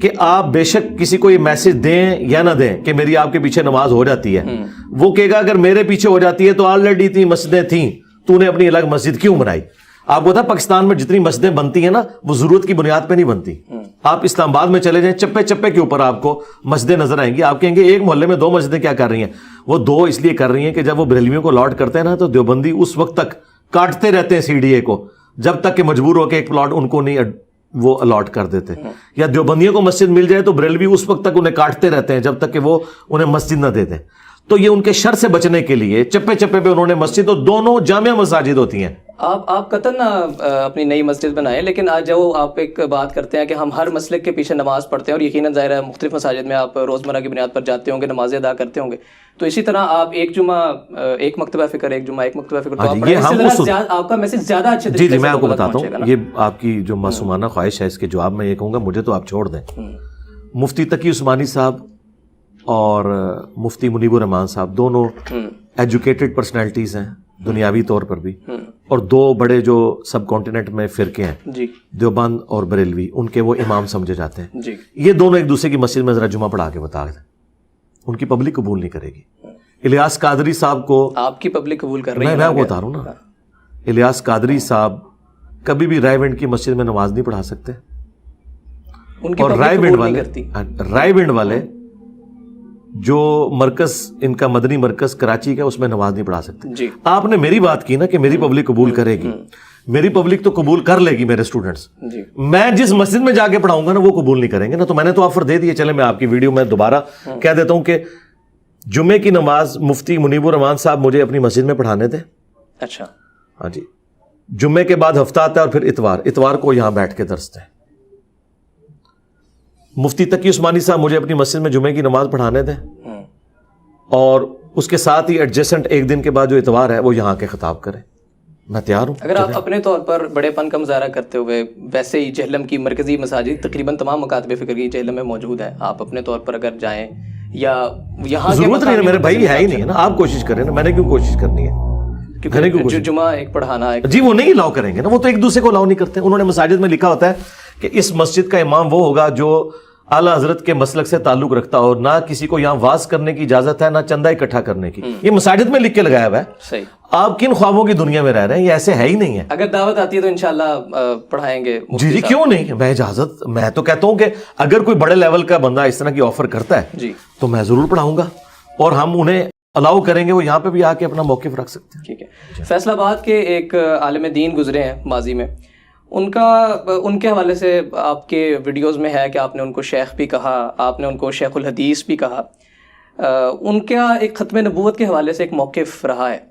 کہ آپ بے شک کسی کو یہ میسج دیں یا نہ دیں کہ میری آپ کے پیچھے نماز ہو جاتی ہے، وہ کہے گا اگر میرے پیچھے ہو جاتی ہے تو آلریڈی اتنی مسجدیں تھیں، تو نے اپنی الگ مسجد کیوں بنائی؟ آپ کو پتا پاکستان میں جتنی مسجدیں بنتی ہیں نا وہ ضرورت کی بنیاد پہ نہیں بنتی. آپ اسلام آباد میں چلے جائیں، چپے چپے کے اوپر آپ کو مسجدیں نظر آئیں گی. آپ کہیں گے ایک محلے میں 2 مسجدیں کیا کر رہی ہیں؟ وہ 2 اس لیے کر رہی ہیں کہ جب وہ بریلویوں کو الاٹ کرتے ہیں نا تو دیوبندی اس وقت تک کاٹتے رہتے ہیں CDA کو جب تک کہ مجبور ہو کے ایک پلاٹ ان کو نہیں وہ الاٹ کر دیتے. یا دیوبندیوں کو مسجد مل جائے تو بریلوی اس وقت تک انہیں کاٹتے رہتے ہیں جب تک کہ وہ انہیں مسجد نہ دے دیں. تو یہ ان کے شر سے بچنے کے لیے چپے چپے پہ انہوں نے مسجد، تو دونوں جامع مساجد ہوتی ہیں. آپ قطعاً اپنی نئی مسجد بنائیں، لیکن آج جو آپ ایک بات کرتے ہیں کہ ہم ہر مسلک کے پیچھے نماز پڑھتے ہیں، اور یقیناً ظاہر ہے مختلف مساجد میں آپ روزمرہ کی بنیاد پر جاتے ہوں گے، نمازیں ادا کرتے ہوں گے، تو اسی طرح آپ ایک جمعہ ایک مکتبہ فکر، ایک جمعہ ایک مکتبہ فکر، آپ کا میسج زیادہ اچھے طریقے سے میں آپ کو بتاتا ہوں. یہ آپ کی جو معصومانہ خواہش ہے اس کے جواب میں یہ کہوں گا مجھے تو آپ چھوڑ دیں. مفتی تقی عثمانی صاحب اور مفتی منیب الرحمان صاحب دونوں ایجوکیٹڈ پرسنالٹیز ہیں دنیاوی طور پر بھی، اور 2 بڑے جو سب کانٹیننٹ میں فرقے ہیں دیوبند اور بریلوی، ان کے وہ امام سمجھے جاتے ہیں. یہ دونوں ایک دوسرے کی مسجد میں ذرا جمعہ پڑھا کے بتا دیں، ان کی پبلک قبول نہیں کرے گی. الیاس قادری صاحب کو آپ کی پبلک قبول کر رہی ہے، میں آپ کو بتا رہا ہوں نا. الیاس قادری صاحب کبھی بھی رائے ونڈ کی مسجد میں نماز نہیں پڑھا سکتے، اور رائے ونڈ والے جو مرکز ان کا مدنی مرکز کراچی کا اس میں نماز نہیں پڑھا سکتے. آپ نے میری بات کی نا کہ میری پبلک قبول کرے گی، میری پبلک تو قبول کر لے گی میرے اسٹوڈنٹس، میں جس مسجد میں جا کے پڑھاؤں گا نا وہ قبول نہیں کریں گے نا. تو میں نے تو آفر دے دیے، چلے میں آپ کی ویڈیو میں دوبارہ کہہ دیتا ہوں کہ جمعے کی نماز مفتی منیب الرحمان صاحب مجھے اپنی مسجد میں پڑھانے دیں. اچھا ہاں جی. جمعے کے بعد ہفتہ آتا ہے اور پھر اتوار کو یہاں بیٹھ کے درس دیں. مفتی تقی عثمانی صاحب مجھے اپنی مسجد میں جمعے کی نماز پڑھانے دیں، اور اس کے ساتھ ہی ایڈجسٹنٹ ایک دن کے بعد جو اتوار ہے وہ یہاں کے خطاب کریں. میں تیار ہوں. اگر آپ اپنے طور پر بڑے پن کا مظاہرہ کرتے ہوئے، ویسے ہی جہلم کی مرکزی مساجد تقریباً تمام مکاتب فکر کی جہلم میں موجود ہے، آپ اپنے طور پر اگر جائیں یا یہاں ضرورت نہیں ہے، میرے بھائی ہے ہی نہیں ہے نا. آپ کوشش کریں نا، میں نے کیوں کوشش کرنی ہے؟ جمعہ ایک پڑھانا جی وہ نہیں الاؤ کریں گے نا، وہ تو ایک دوسرے کو الاؤ نہیں کرتے. انہوں نے مساجد میں لکھا ہوتا ہے کہ اس مسجد کا امام وہ ہوگا جو اعلیٰ حضرت کے مسلک سے تعلق رکھتا ہو، نہ کسی کو یہاں واز کرنے کی اجازت ہے نہ چندہ اکٹھا کرنے کی. یہ مساجد میں لکھ کے لگایا ہوا ہے. صحیح. آپ کن خوابوں کی دنیا میں رہ رہے ہیں؟ یہ ایسے ہے ہی نہیں ہے. اگر دعوت آتی ہے تو انشاءاللہ پڑھائیں گے. جی کیوں نہیں، میں اجازت، میں تو کہتا ہوں کہ اگر کوئی بڑے لیول کا بندہ اس طرح کی آفر کرتا ہے تو میں ضرور پڑھاؤں گا، اور ہم انہیں الاؤ کریں گے، وہ یہاں پہ بھی آ کے اپنا موقف رکھ سکتے ہیں. ٹھیک ہے. فیصل آباد کے ایک عالم دین گزرے ہیں ماضی میں، ان کے حوالے سے آپ کے ویڈیوز میں ہے کہ آپ نے ان کو شیخ بھی کہا، آپ نے ان کو شیخ الحدیث بھی کہا. ان کا ایک ختم نبوت کے حوالے سے ایک موقف رہا ہے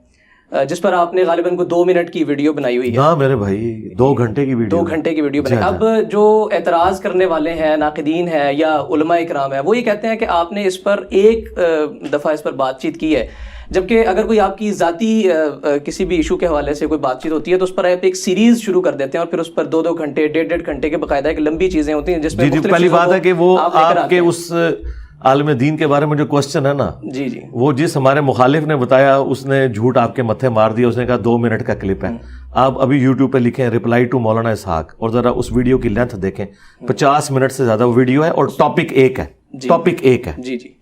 جس پر آپ نے غالباً کو 2 منٹ کی ویڈیو بنائی ہوئی ہے. ہاں میرے بھائی 2 گھنٹے کی ویڈیو 2 گھنٹے کی ویڈیو بنائی. اب جو اعتراض کرنے والے ہیں، ناقدین ہیں یا علماء اکرام ہیں، وہ یہ کہتے ہیں کہ آپ نے اس پر ایک دفعہ اس پر بات چیت کی ہے، جبکہ اگر کوئی آپ کی ذاتی کسی بھی ایشو کے حوالے سے کوئی بات چیت ہوتی ہے تو اس پر آپ ایک سیریز شروع کر دیتے ہیں، اور پھر اس پر 2 گھنٹے 1.5 گھنٹے کے باقاعدہ ایک لمبی چیزیں ہوتی ہیں جس میں پہلی بات ہے کہ وہ آپ کے اس عالم دین کے بارے میں جو کوسچن ہے نا، وہ جس ہمارے مخالف نے بتایا اس نے جھوٹ آپ کے متھے مار دیا. اس نے کہا 2 منٹ کا کلپ ہے. آپ ابھی یوٹیوب پہ لکھیں رپلائی ٹو مولانا اسحاق اور ذرا اس ویڈیو کی لینتھ دیکھیں. 50 منٹ سے زیادہ وہ ویڈیو ہے اور ٹاپک ایک ہے.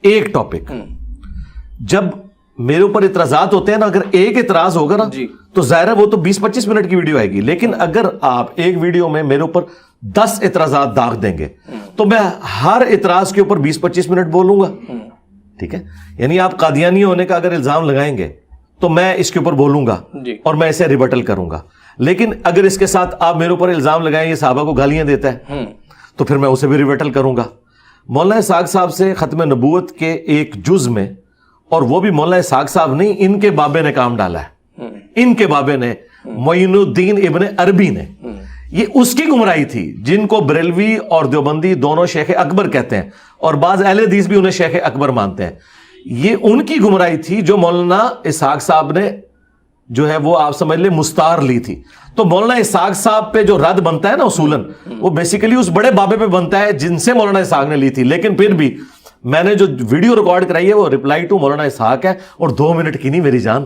ایک ٹاپک. جب میرے اوپر اعتراضات ہوتے ہیں نا، اگر ایک اعتراض ہوگا نا تو ظاہر ہے وہ تو 20-25 منٹ کی ویڈیو آئے گی. لیکن اگر آپ ایک ویڈیو میں میرے اوپر 10 اعتراضات داغ دیں گے تو میں ہر اعتراض کے اوپر 20-25 منٹ بولوں گا. ٹھیک ہے، یعنی آپ قادیانی ہونے کا اگر الزام لگائیں گے تو میں اس کے اوپر بولوں گا اور میں اسے ریبٹل کروں گا. لیکن اگر اس کے ساتھ آپ میرے اوپر الزام لگائیں یہ صحابہ کو گالیاں دیتا ہے تو پھر میں اسے بھی ریبٹل کروں گا. مولانا اسحاق صاحب سے ختم نبوت کے ایک جز میں، اور وہ بھی مولانا اسحاق صاحب نہیں، ان کے بابے نے کام ڈالا ہے. ان کے بابے نے، معین الدین ابن عربی نے. یہ اس کی گمراہی تھی جن کو بریلوی اور دیوبندی دونوں شیخ اکبر کہتے ہیں، اور بعض اہل حدیث بھی انہیں شیخ اکبر مانتے ہیں. یہ ان کی گمراہی تھی جو مولانا اسحاق صاحب نے جو ہے وہ آپ سمجھ لیں مستار لی تھی. تو مولانا اسحاق صاحب پہ جو رد بنتا ہے نا اصولاً، وہ بیسیکلی اس بڑے بابے پہ بنتا ہے جن سے مولانا اسحاق نے لی تھی. لیکن پھر بھی میں نے جو ویڈیو ریکارڈ کرائی ہے وہ رپلائی ٹو مولانا اسحاق ہے، اور 2 منٹ کی نہیں میری جان.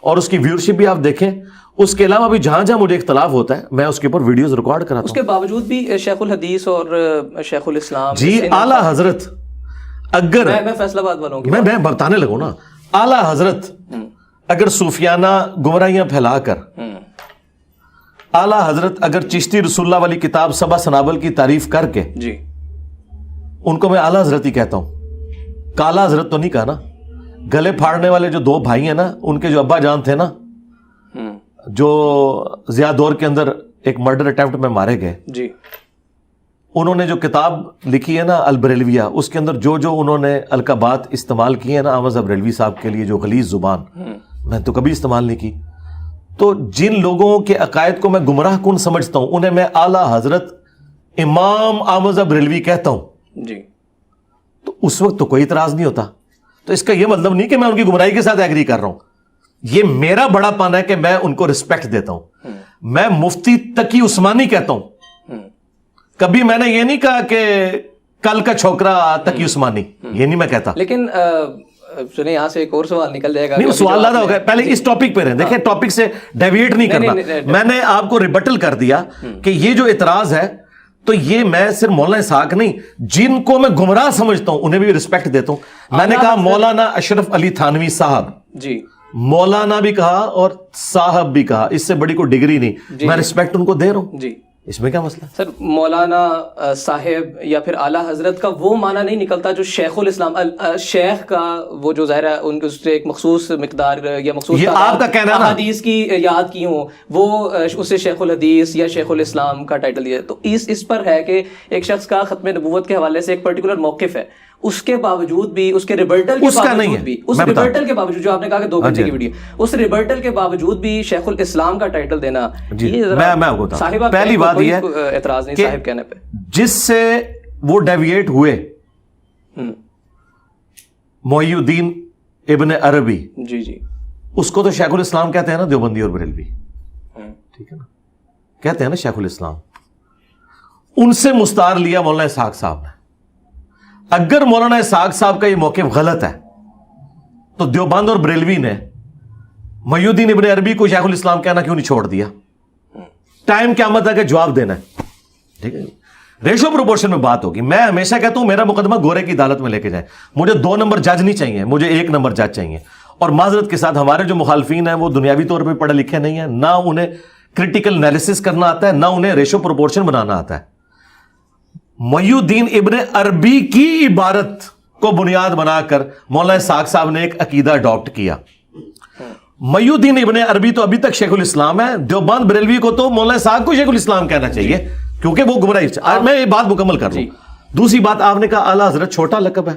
اور اس کی ویورشپ بھی آپ دیکھیں. اس کے علاوہ بھی جہاں جہاں مجھے اختلاف ہوتا ہے میں اس کے اوپر ویڈیوز ریکارڈ کراتا ہوں. اس کے باوجود بھی شیخ الحدیث اور شیخ الاسلام جی اعلیٰ حضرت اگر میں فیصل آباد والوں کی میں بتانے لگوں نا, اعلیٰ حضرت اگر صوفیانہ گمراہیاں پھیلا کر, اعلیٰ حضرت اگر چشتی رسول اللہ والی کتاب سبا سنابل کی تعریف کر کے, جی ان کو میں اعلیٰ حضرت ہی کہتا ہوں, کالا حضرت تو نہیں کہا نا. گلے پھاڑنے والے جو 2 بھائی ہیں نا, ان کے جو ابا جان تھے نا, جو ضیاء دور کے اندر ایک مرڈر اٹیمپٹ میں مارے گئے, جی انہوں نے جو کتاب لکھی ہے نا البریلویہ, اس کے اندر جو انہوں نے القابات استعمال کی ہیں نا احمد بریلوی صاحب کے لیے, جو غلیظ زبان میں تو کبھی استعمال نہیں کی. تو جن لوگوں کے عقائد کو میں گمراہ کن سمجھتا ہوں انہیں میں اعلیٰ حضرت امام احمد بریلوی کہتا ہوں. جی تو اس وقت تو کوئی اعتراض نہیں ہوتا. تو اس کا یہ مطلب نہیں کہ میں ان کی گمراہی کے ساتھ ایگری کر رہا ہوں. یہ میرا بڑا پن ہے کہ میں ان کو رسپیکٹ دیتا ہوں. میں مفتی تقی عثمانی کہتا ہوں, کبھی میں نے یہ نہیں کہا کہ کل کا چھوکرا تقی عثمانی, یہ نہیں میں کہتا. لیکن سنیں یہاں سے ایک اور سوال نکل جائے گا. نہیں سوال زیادہ ہو گیا, پہلے اس ٹاپک پہ رہیں. دیکھیں ٹاپک سے ڈیویٹ نہیں کرنا. میں نے آپ کو ریبٹل کر دیا کہ یہ جو اعتراض ہے تو یہ میں صرف مولانا اسحاق نہیں, جن کو میں گمراہ سمجھتا ہوں انہیں بھی رسپیکٹ دیتا ہوں. میں نے کہا مولانا اشرف علی تھانوی صاحب, جی مولانا بھی کہا اور صاحب بھی کہا, اس سے بڑی کوئی ڈگری نہیں, میں رسپیکٹ ان کو دے رہا ہوں. جی اس میں کیا مسئلہ؟ سر مولانا صاحب یا پھر اعلیٰ حضرت کا وہ معنی نہیں نکلتا جو شیخ الاسلام شیخ کا, وہ جو ظاہر ہے ان کے اس سے ایک مخصوص مقدار یا مخصوص آپ کا کہنا ہے حدیث کی یاد کی ہوں, وہ اسے شیخ الحدیث یا شیخ الاسلام کا ٹائٹل دیا. تو اس پر ہے کہ ایک شخص کا ختم نبوت کے حوالے سے ایک پرٹیکولر موقف ہے, اس کے باوجود بھی, اس کے ریبرٹل کے باوجود بھی, اس ریبرٹل کے باوجود جو آپ نے کہا کہ 2 گھنٹے کی ویڈیو, اس ریبرٹل کے باوجود بھی شیخ الاسلام کا ٹائٹل دینا, میں آپ کو بتاؤں. پہلی بات یہ ہے اعتراض نہیں صاحب کہنے پہ, جس سے وہ ڈیویٹ ہوئے محی الدین ابن عربی, جی جی اس کو تو شیخ الاسلام کہتے ہیں نا دیوبندی اور بریلوی, ٹھیک ہے نا, کہتے ہیں نا شیخ الاسلام. ان سے مستعار لیا مولانا اسحاق صاحب نے. اگر مولانا اسحاق صاحب کا یہ موقف غلط ہے تو دیوبند اور بریلوی نے محی الدین ابن عربی کو شیخ الاسلام کہنا کیوں نہیں چھوڑ دیا؟ ٹائم قیامت ہے کہ جواب دینا ہے, ٹھیک ہے. ریشو پروپورشن میں بات ہوگی. میں ہمیشہ کہتا ہوں میرا مقدمہ گورے کی عدالت میں لے کے جائیں. مجھے 2 نمبر جج نہیں چاہیے, مجھے 1 نمبر جج چاہیے. اور معذرت کے ساتھ ہمارے جو مخالفین ہیں وہ دنیاوی طور پہ پڑھے لکھے نہیں ہیں, نہ انہیں کرٹیکل انالیسس کرنا آتا ہے, نہ انہیں ریشو پروپورشن بنانا آتا ہے. محی الدین ابن عربی کی عبارت کو بنیاد بنا کر مولانا اسحاق صاحب نے ایک عقیدہ اڈاپٹ کیا. محی الدین ابن عربی تو ابھی تک شیخ الاسلام ہے, دیوبند بریلوی کو تو مولانا اسحاق کو شیخ الاسلام کہنا چاہیے کیونکہ وہ گمراہی. میں یہ بات مکمل کر رہا ہوں. دوسری بات, آپ نے کہا اعلیٰ حضرت چھوٹا لقب ہے.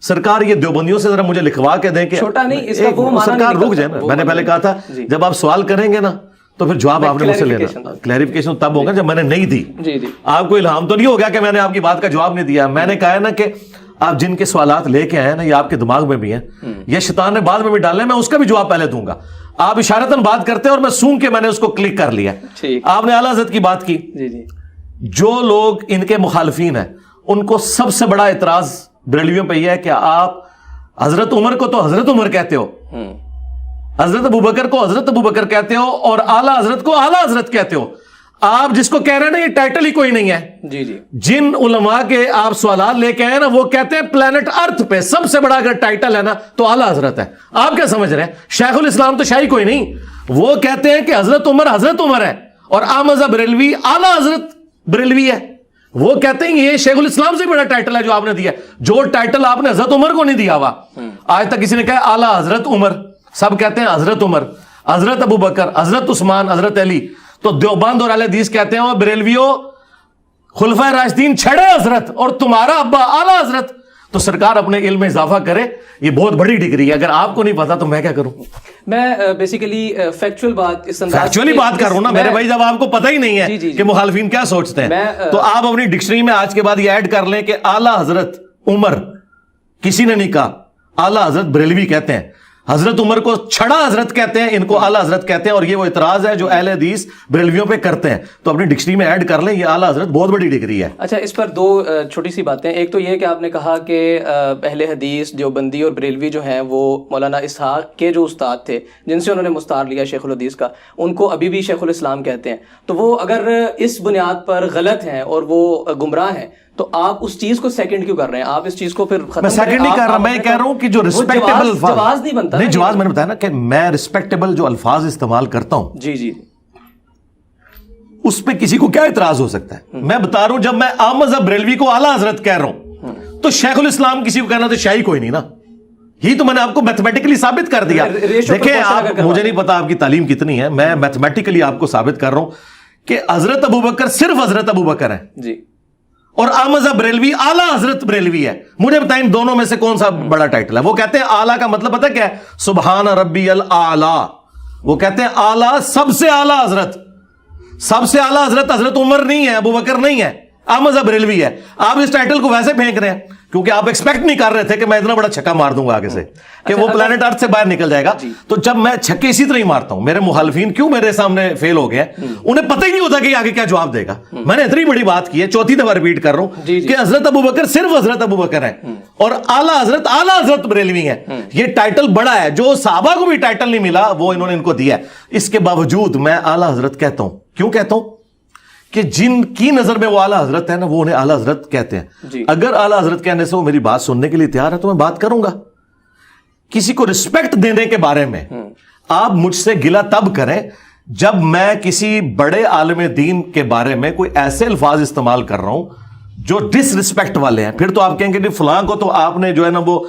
سرکار یہ دیوبندیوں سے ذرا مجھے لکھوا کے دیں کہ چھوٹا نہیں, اس کا وہ معنی سرکار رک جائے نا. میں نے پہلے کہا تھا جب آپ سوال کریں گے نا تو پھر جواب آپ نے مجھ سے لینا. کلیریفیکیشن تب ہوگا جب میں نے نہیں دی. جی جی آپ کو الہام تو نہیں ہو گیا کہ میں نے آپ کی بات کا جواب نہیں دیا. میں نے کہا ہے نا کہ آپ جن کے سوالات لے کے آئے ہیں نا, یہ آپ کے دماغ میں بھی ہیں, یہ شیطان نے بعد میں بھی ڈالے, میں اس کا بھی جواب پہلے دوں گا. آپ اشارتاً بات کرتے ہیں اور میں سون کے میں نے اس کو کلک کر لیا. آپ نے اعلیٰ حضرت کی بات کی. جو لوگ ان کے مخالفین ہیں ان کو سب سے بڑا اعتراض بریلویوں پہ یہ ہے کہ آپ حضرت عمر کو تو حضرت عمر کہتے ہو, حضرت ابوبکر کو حضرت ابوبکر کہتے ہو, اور اعلیٰ حضرت کو اعلیٰ حضرت کہتے ہو. آپ جس کو کہہ رہے ہیں نا یہ ٹائٹل ہی کوئی نہیں ہے. جی جی جن علماء کے آپ سوالات لے کے آئے نا وہ کہتے ہیں پلانٹ ارتھ پہ سب سے بڑا اگر ٹائٹل ہے نا تو اعلیٰ حضرت ہے. آپ کیا سمجھ رہے ہیں؟ شیخ الاسلام تو شاہی کوئی نہیں. وہ کہتے ہیں کہ حضرت عمر ہے اور احمد بریلوی اعلیٰ حضرت بریلوی ہے. وہ کہتے ہیں یہ شیخ الاسلام سے بڑا ٹائٹل ہے جو آپ نے دیا, جو ٹائٹل آپ نے حضرت عمر کو نہیں دیا ہوا. آج تک کسی نے کہا اعلیٰ حضرت عمر, سب کہتے ہیں حضرت عمر, حضرت ابوبکر, حضرت عثمان, حضرت علی. تو دیوبند اور اہل حدیث کہتے ہیں اور بریلویوں خلفائے راشدین چھڑے حضرت اور تمہارا ابا اعلیٰ حضرت. تو سرکار اپنے علم میں اضافہ کرے, یہ بہت بڑی ڈگری ہے. اگر آپ کو نہیں پتا تو میں کیا کروں؟ میں بیسیکلی فیکچولی بات کر رہا ہوں نا میرے بھائی. جب آپ کو پتہ ہی نہیں ہے کہ مخالفین کیا سوچتے ہیں تو آپ اپنی ڈکشنری میں آج کے بعد یہ ایڈ کر لیں کہ اعلیٰ حضرت عمر کسی نے نہیں کہا, اعلیٰ حضرت بریلوی کہتے ہیں. حضرت عمر کو چھڑا حضرت کہتے ہیں, ان کو اعلیٰ حضرت کہتے ہیں, اور یہ وہ اعتراض ہے جو اہل حدیث بریلویوں پہ کرتے ہیں, تو اپنی ڈکشنری میں ایڈ کر لیں, یہ اعلیٰ حضرت بہت بڑی ڈگری ہے. اچھا, اس پر دو چھوٹی سی باتیں. ایک تو یہ کہ آپ نے کہا کہ اہل حدیث دیوبندی اور بریلوی جو ہیں وہ مولانا اسحاق کے جو استاد تھے جن سے انہوں نے مستعار لیا شیخ الحدیث کا, ان کو ابھی بھی شیخ الاسلام کہتے ہیں. تو وہ اگر اس بنیاد پر غلط ہیں اور وہ گمراہ ہیں تو آپ اس چیز کو سیکنڈ کیوں کر رہے ہیں؟ آپ اس چیز کو پھر ختم میں سیکنڈ نہیں کر رہا, میں یہ کہہ رہا ہوں کہ جو ریسپیکٹیبل جواز نہیں بنتا. نہیں, جواز میں نے بتایا نا کہ میں ریسپیکٹیبل جو الفاظ استعمال کرتا ہوں جی جی, اس پہ کسی کو کیا اعتراض ہو سکتا ہے؟ میں بتا رہا ہوں جب میں عام مذہب بریلوی کو اعلیٰ حضرت کہہ رہا ہوں تو شیخ الاسلام کسی کو کہنا تو شاہی کوئی نہیں نا. ہی تو میں نے آپ کو میتھمیٹیکلی ثابت کر دیا. دیکھیں آپ, مجھے نہیں پتا آپ کی تعلیم کتنی ہے, میں میتھمیٹیکلی آپ کو ثابت کر رہا ہوں کہ حضرت ابوبکر صرف حضرت ابوبکر ہے جی, اور احمد بریلوی اعلیٰ حضرت بریلوی ہے. مجھے بتائیں ان دونوں میں سے کون سا بڑا ٹائٹل ہے؟ وہ کہتے ہیں اعلیٰ کا مطلب پتہ کیا ہے؟ سبحان ربی الاعلیٰ. وہ کہتے ہیں اعلیٰ سب سے اعلیٰ حضرت, سب سے اعلیٰ حضرت حضرت عمر نہیں ہے, ابوبکر نہیں ہے, احمد بریلوی ہے. آپ اس ٹائٹل کو ویسے پھینک رہے ہیں کیونکہ آپ ایکسپیکٹ نہیں کر رہے تھے کہ میں اتنا بڑا چھکا مار دوں گا آگے سے کہ وہ پلانٹ ارتھ سے باہر نکل جائے گا. تو جب میں چھکے اسی طرح ہی مارتا ہوں, میرے مخالفین کیوں میرے سامنے فیل ہو گئے, انہیں پتہ ہی نہیں ہوتا کہ آگے کیا جواب دے گا. میں نے اتنی بڑی بات کی ہے, چوتھی دفعہ ریپیٹ کر رہا ہوں کہ حضرت ابوبکر صرف حضرت ابوبکر ہے اور اعلیٰ حضرت بریلوی ہے. یہ ٹائٹل بڑا ہے, جو صحابہ کو بھی ٹائٹل نہیں ملا وہ انہوں نے ان کو دیا ہے. اس کے باوجود میں اعلیٰ حضرت کہتا ہوں. کیوں کہتا ہوں؟ کہ جن کی نظر میں وہ اعلیٰ حضرت ہے نا, وہ انہیں اعلیٰ حضرت کہتے ہیں. اگر اعلیٰ حضرت کہنے سے وہ میری بات سننے کے لیے تیار ہے تو میں بات کروں گا. کسی کو رسپیکٹ دینے کے بارے میں آپ مجھ سے گلہ تب کریں جب میں کسی بڑے عالم دین کے بارے میں کوئی ایسے الفاظ استعمال کر رہا ہوں جو ڈس رسپیکٹ والے ہیں. پھر تو آپ کہیں گے فلاں کو تو آپ نے جو ہے نا وہ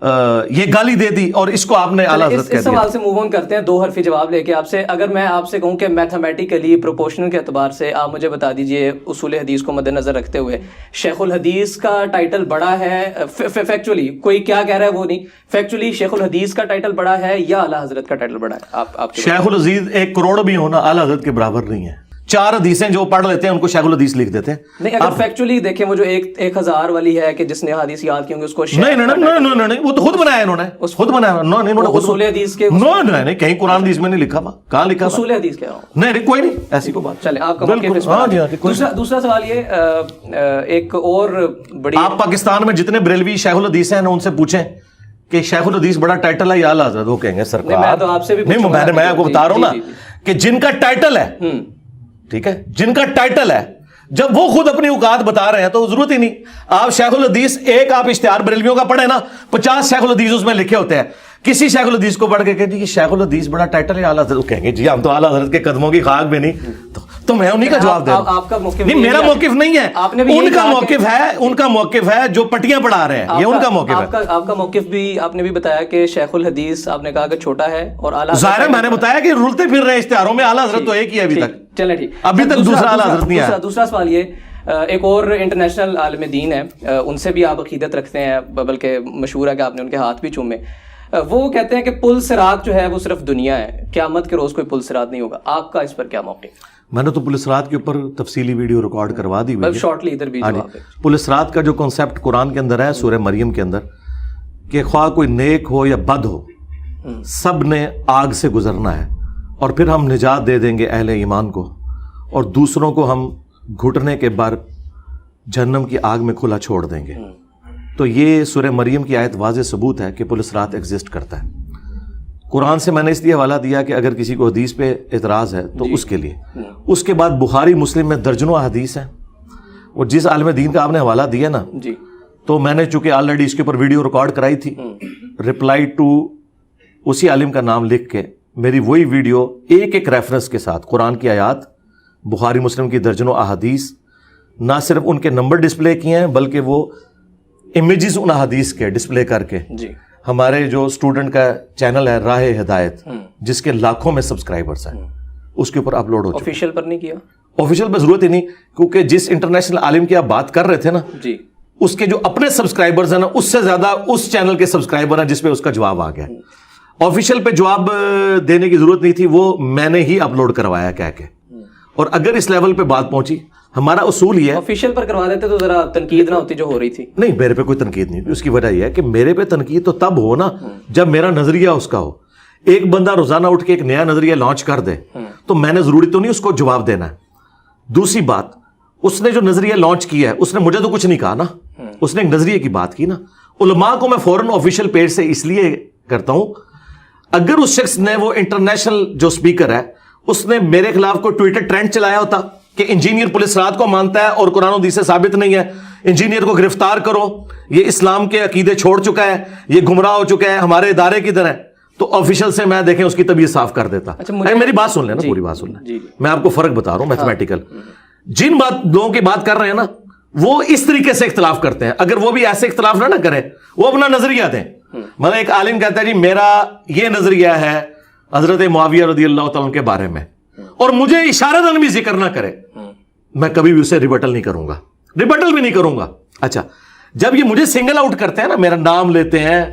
یہ گالی دے دی اور اس کو آپ نے اعلیٰ حضرت کہہ دیا. اس سوال سے موو آن کرتے ہیں, دو حرفی جواب لے کے آپ سے. اگر میں آپ سے کہوں کہ میتھمیٹیکلی پروپورشنل کے اعتبار سے آپ مجھے بتا دیجئے اصول حدیث کو مد نظر رکھتے ہوئے شیخ الحدیث کا ٹائٹل بڑا ہے, فیکچولی کوئی کیا کہہ رہا ہے وہ نہیں, فیکچولی شیخ الحدیث کا ٹائٹل بڑا ہے یا اعلیٰ حضرت کا ٹائٹل بڑا ہے؟ آپ شیخ العزیز 1 کروڑ بھی ہونا اعلیٰ حضرت کے برابر نہیں ہے. 4 حدیثیں جو پڑھ لیتے ہیں ان کو شیخ الحدیث لکھ دیتے ہیں. نہیں, اگر فیکچولی دیکھیں وہ جو 1000 والی ہے کہ جس نے حدیث یاد کی ہوں گے اس کو نہیں, وہ تو خود بنایا انہوں نے, خود بنایا. اصول حدیث کے نہیں, کہیں قرآن حدیث میں نہیں لکھا ہوا. کہاں لکھا؟ اصول حدیث کہہ رہا ہوں. نہیں, کوئی نہیں ایسی کوئی بات. چلیں آپ کا دوسرا سوال یہ, ایک اور بڑی, آپ پاکستان میں جتنے بریلوی شیخ الحدیث ہیں ان سے پوچھیں کہ شیخ الحدیث بڑا ٹائٹل ہے یا اعلیٰ حضرت, وہ کہیں گے سرکار. میں تو آپ سے بھی میں آپ کو بتا رہا ہوں نا کہ جن کا ٹائٹل ہے, ٹھیک ہے, جن کا ٹائٹل ہے, جب وہ خود اپنی اوقات بتا رہے ہیں تو ضرورت ہی نہیں. آپ شیخ الحدیث ایک آپ اشتہار بریلویوں کا پڑھیں نا, 50 شیخ الحدیث اس میں لکھے ہوتے ہیں. کسی شیخ الحدیث کو پڑھ کے کہ جی شیخ الحدیث بڑا ٹائٹل ہے اعلیٰ حضرت, کہیں گے جی ہم تو اعلیٰ حضرت کے قدموں کی خاک بھی نہیں. تو میں انہی کا جواب دے رہا ہوں. آپ کا موقف نہیں, میرا موقف نہیں ہے, ان کا موقف ہے, ان کا موقف ہے جو پٹیاں پڑھا رہے ہیں, یہ ان کا موقف ہے. آپ کا موقف بھی آپ نے بھی بتایا کہ شیخ الحدیث آپ نے کہا کہ چھوٹا ہے اور اعلیٰ, ظاہر ہے میں نے بتایا کہ رولتے پھر رہے اشتہاروں میں اعلیٰ حضرت تو ایک ہی ہے ابھی تک. چلیں ٹھیک, ابھی تک دوسرا اعلیٰ حضرت نہیں ہے. دوسرا سوال یہ, ایک اور انٹرنیشنل عالم دین ہے, ان سے بھی آپ عقیدت رکھتے ہیں, بلکہ مشہور ہے کہ آپ نے ان کے ہاتھ بھی چومے. وہ کہتے ہیں کہ پل صراط جو ہے وہ صرف دنیا ہے, قیامت کے روز کوئی پل صراط نہیں ہوگا. آپ کا اس پر کیا موقف؟ میں نے تو پل صراط کے اوپر تفصیلی ویڈیو ریکارڈ کروا دی ہوئی ہے. شارٹلی ادھر بھی جواب ہے. پل صراط کا جو کنسیپٹ قرآن کے اندر ہے, سورہ مریم کے اندر, کہ خواہ کوئی نیک ہو یا بد ہو سب نے آگ سے گزرنا ہے, اور پھر ہم نجات دے دیں گے اہل ایمان کو, اور دوسروں کو ہم گھٹنے کے بعد جہنم کی آگ میں کھلا چھوڑ دیں گے. تو یہ سورہ مریم کی آیت واضح ثبوت ہے کہ پل صراط ایگزسٹ کرتا ہے. قرآن سے میں نے اس لیے حوالہ دیا کہ اگر کسی کو حدیث پہ اعتراض ہے تو اس کے لیے. اس کے بعد بخاری مسلم میں درجنوں حدیث ہیں, اور جس عالم دین کا آپ نے حوالہ دیا نا, تو میں نے چونکہ آلریڈی اس کے اوپر ویڈیو ریکارڈ کرائی تھی, رپلائی ٹو اسی عالم کا نام لکھ کے میری وہی ویڈیو ایک ایک ریفرنس کے ساتھ قرآن کی آیات, بخاری مسلم کی درجنوں احادیث, نہ صرف ان کے نمبر ڈسپلے کیے ہیں بلکہ وہ امیجز ان احادیث کے ڈسپلے کر کے ہمارے جو اسٹوڈنٹ کا چینل ہے راہ ہدایت, جس کے لاکھوں میں سبسکرائبرز ہیں, اس کے اوپر اپلوڈ ہو چکا. آفیشیل پر نہیں کیا؟ آفیشیل پہ ضرورت ہی نہیں, کیونکہ جس انٹرنیشنل عالم کی آپ بات کر رہے تھے نا, اس کے جو اپنے سبسکرائبرز ہیں نا, اس سے زیادہ اس چینل کے سبسکرائبر ہیں جس پہ اس کا جواب آ گیا. آفیشیل پہ جواب دینے کی ضرورت نہیں تھی, وہ میں نے ہی اپلوڈ کروایا کہہ کے. اور اگر اس لیول پہ بات پہنچی, ہمارا اصول یہ ہے, آفیشیل پر کروا دیتے تو ذرا تنقید نہ ہوتی جو ہو رہی تھی. نہیں, میرے پہ کوئی تنقید نہیں, اس کی وجہ یہ ہے کہ میرے پہ تنقید تو تب ہو نا جب میرا نظریہ اس کا ہو. ایک بندہ روزانہ اٹھ کے ایک نیا نظریہ لانچ کر دے تو میں نے ضروری تو نہیں اس کو جواب دینا ہے. دوسری بات, اس نے جو نظریہ لانچ کیا ہے اس نے مجھے تو کچھ نہیں کہا نا, اس نے ایک نظریے کی بات کی نا. علماء کو میں فوراً آفیشیل پیج سے اس لیے کرتا ہوں, اگر اس شخص نے, وہ انٹرنیشنل جو سپیکر ہے, اس نے میرے خلاف کوئی ٹویٹر ٹرینڈ چلایا ہوتا کہ انجینئر پولیس رات کو مانتا ہے اور قرآن و حدیث سے ثابت نہیں ہے, انجینئر کو گرفتار کرو, یہ اسلام کے عقیدے چھوڑ چکا ہے, یہ گمراہ ہو چکا ہے, ہمارے ادارے کی طرح ہے, تو آفیشیل سے میں دیکھیں اس کی طبیعت صاف کر دیتا. میری بات سن لیں نا, پوری بات سن لیں, میں آپ کو فرق بتا رہا ہوں میتھمیٹیکل. جن لوگوں کی بات کر رہے ہیں نا, وہ اس طریقے سے اختلاف کرتے ہیں, اگر وہ بھی ایسے اختلاف نہ کریں, وہ اپنا نظریہ دیں. مطلب ایک عالم کہتا ہے جی میرا یہ نظریہ ہے حضرت معاویہ رضی اللہ تعالیٰ کے بارے میں, اور مجھے اشارتاً بھی ذکر نہ کرے, میں کبھی بھی اسے ریبٹل نہیں کروں گا, ریبٹل بھی نہیں کروں گا. اچھا, جب یہ مجھے سنگل آؤٹ کرتے ہیں نا, میرا نام لیتے ہیں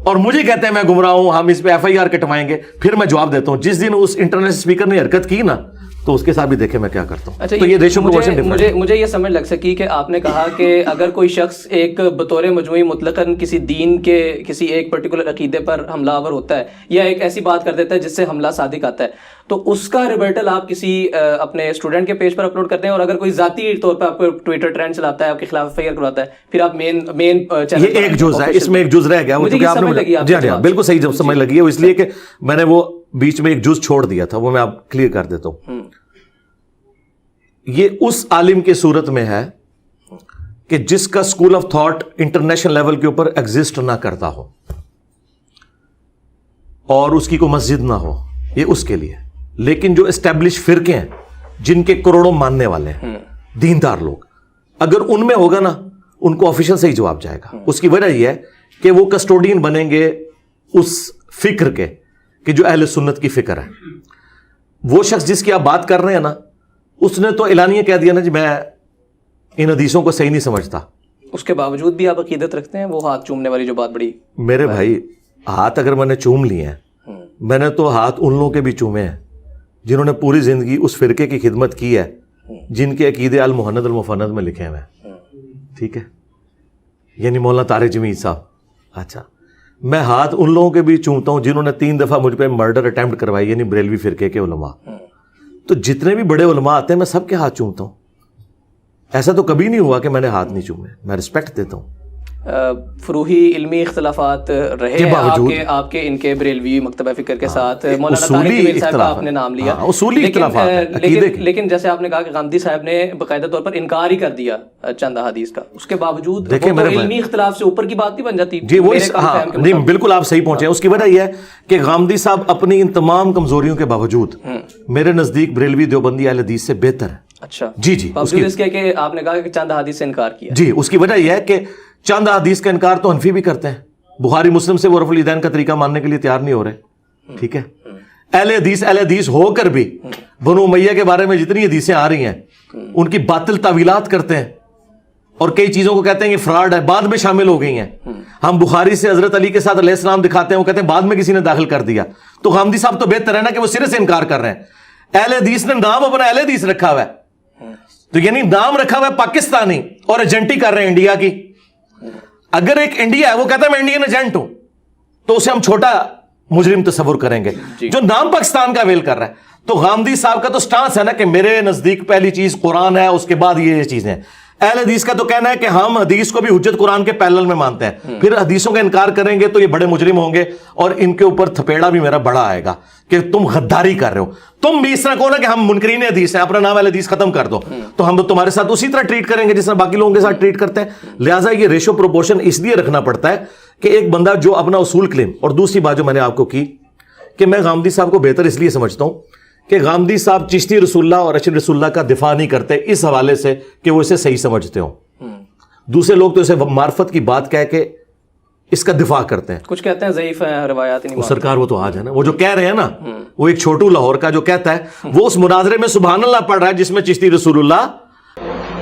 اور مجھے کہتے ہیں میں گمراہ ہوں, ہم اس پہ FIR کٹوائیں گے, پھر میں جواب دیتا ہوں. جس دن اس انٹرنیشنل اسپیکر نے حرکت کی نا, تو اس کے ساتھ بھی دیکھیں میں کیا کرتا ہوں. تو یہ ریشو پروپورشن ڈفرنٹ ہے. مجھے یہ سمجھ لگ سکی کہ آپ نے کہا کہ اگر کوئی شخص ایک بطور مجموعی مطلقاً کسی دین کے کسی ایک پرٹیکولر عقیدے پر حملہ آور ہوتا ہے یا ایک ایسی بات کر دیتا ہے جس سے حملہ صادق آتا ہے, تو اس کا ریبرٹل آپ کسی اپنے اسٹوڈنٹ کے پیج پر اپلوڈ کرتے ہیں, اور اگر کوئی ذاتی طور پر آپ کو ٹویٹر ٹرینڈ چلاتا ہے, آپ کے خلاف FIR کرواتا ہے, پھر آپ مین چینل. یہ ایک جز ہے, اس میں ایک جز رہ گیا, جی ہاں بالکل صحیح, جب سمجھ لگی ہے, اس لیے کہ میں نے وہ بیچ میں ایک جز چھوڑ دیا تھا, وہ میں آپ کلیئر کر دیتا ہوں. یہ اس عالم کی صورت میں ہے کہ جس کا school of thought international level کے اوپر ایگزسٹ نہ کرتا ہو اور اس کی کوئی مسجد نہ ہو, یہ اس کے لیے. لیکن جو اسٹیبلش فرقے ہیں جن کے کروڑوں ماننے والے ہیں, دیندار لوگ, اگر ان میں ہوگا نا, ان کو آفیشل سے ہی جواب جائے گا. اس کی وجہ یہ ہے کہ وہ کسٹوڈین بنیں گے اس فکر کے کہ جو اہل سنت کی فکر ہے. وہ شخص جس کی آپ بات کر رہے ہیں نا, اس نے تو اعلانیہ کہہ دیا نا جی میں ان حدیثوں کو صحیح نہیں سمجھتا. اس کے باوجود بھی آپ عقیدت رکھتے ہیں, وہ ہاتھ چومنے والی جو بات بڑی. میرے بھائی, ہاتھ اگر میں نے چوم لیے ہیں, میں نے تو ہاتھ ان لوگوں کے بھی چومے ہیں جنہوں نے پوری زندگی اس فرقے کی خدمت کی ہے جن کے عقیدے المحند المفند میں لکھے ہوئے ہیں. ٹھیک ہے, یعنی مولانا طارق جمیل صاحب. اچھا, میں ہاتھ ان لوگوں کے بھی چومتا ہوں جنہوں نے 3 دفعہ مجھ پہ مرڈر اٹیمپٹ کروائی, یعنی بریلوی فرقے کے علماء. تو جتنے بھی بڑے علماء آتے ہیں میں سب کے ہاتھ چومتا ہوں. ایسا تو کبھی نہیں ہوا کہ میں نے ہاتھ نہیں چومے, میں رسپیکٹ دیتا ہوں. فروحی علمی اختلافات رہے ہیں آپ کے ان کے بریلوی مکتبہ فکر کے ساتھ, مولانا طارق جمیل صاحب کا آپ نے نام لیا, اصولی اختلافات. لیکن جیسے آپ نے کہا کہ غامدی صاحب نے باقاعدہ طور پر انکار ہی کر دیا چند احادیث کا, اس کے باوجود علمی اختلاف سے اوپر کی بات نہیں بن جاتی. جی وہ نہیں, بالکل آپ صحیح پہنچے ہیں. اس کی وجہ یہ ہے کہ غامدی صاحب اپنی ان تمام کمزوریوں کے باوجود میرے نزدیک بریلوی دیوبندی اہل حدیث سے بہتر ہے. اچھا جی جی, اس کے کہ آپ نے کہا کہ چند احادیث سے انکار کیا. جی, اس کی وجہ یہ ہے کہ چند حدیث کا انکار تو حنفی بھی کرتے ہیں. بخاری مسلم سے وہ رفع الیدین کا طریقہ ماننے کے لیے تیار نہیں ہو رہے. ٹھیک ہے, اہل حدیث ہو کر بھی بنو امیہ کے بارے میں جتنی حدیثیں آ رہی ہیں ان کی باطل تعویلات کرتے ہیں اور کئی چیزوں کو کہتے ہیں کہ فراڈ ہے, بعد میں شامل ہو گئی ہیں. ہم بخاری سے حضرت علی کے ساتھ علیہ السلام دکھاتے ہیں, وہ کہتے ہیں بعد میں کسی نے داخل کر دیا. تو غامدی صاحب تو بہتر ہے نا کہ وہ سرے سے انکار کر رہے ہیں. اہل حدیث نے نام اپنا اہل حدیث رکھا ہوا ہے, تو یعنی نام رکھا ہوا ہے پاکستانی اور ایجنٹی کر رہے ہیں انڈیا کی. اگر ایک انڈیا ہے وہ کہتا ہے میں انڈین ایجنٹ ہوں, تو اسے ہم چھوٹا مجرم تصور کریں گے. جو نام پاکستان کا ویل کر رہا ہے, تو غامدی صاحب کا تو سٹانس ہے نا کہ میرے نزدیک پہلی چیز قرآن ہے, اس کے بعد یہ چیزیں. اہل حدیث کا تو کہنا ہے کہ ہم حدیث کو بھی حجت قرآن کے پیرلل میں مانتے ہیں. پھر حدیثوں کا انکار کریں گے تو یہ بڑے مجرم ہوں گے اور ان کے اوپر تھپیڑا بھی میرا بڑا آئے گا کہ تم غداری کر رہے ہو. تم بھی اس طرح کہو نا کہ ہم منکرین حدیث ہیں, اپنا نام اہل حدیث ختم کر دو, تو ہم تمہارے ساتھ اسی طرح ٹریٹ کریں گے جس طرح باقی لوگوں کے ساتھ ٹریٹ کرتے ہیں. لہٰذا یہ ریشو پروپورشن اس لیے رکھنا پڑتا ہے کہ ایک بندہ جو اپنا اصول کلیم, اور دوسری بات جو میں نے آپ کو کی کہ میں غامدی صاحب کو بہتر اس لیے سمجھتا ہوں کہ غامدی صاحب چشتی رسول اللہ اور اشرف رسول اللہ کا دفاع نہیں کرتے اس حوالے سے کہ وہ اسے صحیح سمجھتے ہوں. دوسرے لوگ تو اسے معرفت کی بات کہہ کے اس کا دفاع کرتے ہیں. کچھ کہتے ہیں ضعیف ہیں, روایات نہیں. سرکار وہ تو آج ہے نا, وہ جو کہہ رہے ہیں نا, وہ ایک چھوٹو لاہور کا جو کہتا ہے, وہ اس مناظرے میں سبحان اللہ پڑھ رہا ہے جس میں چشتی رسول اللہ.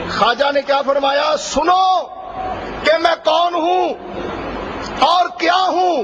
خواجہ نے کیا فرمایا, سنو کہ میں کون ہوں اور کیا ہوں.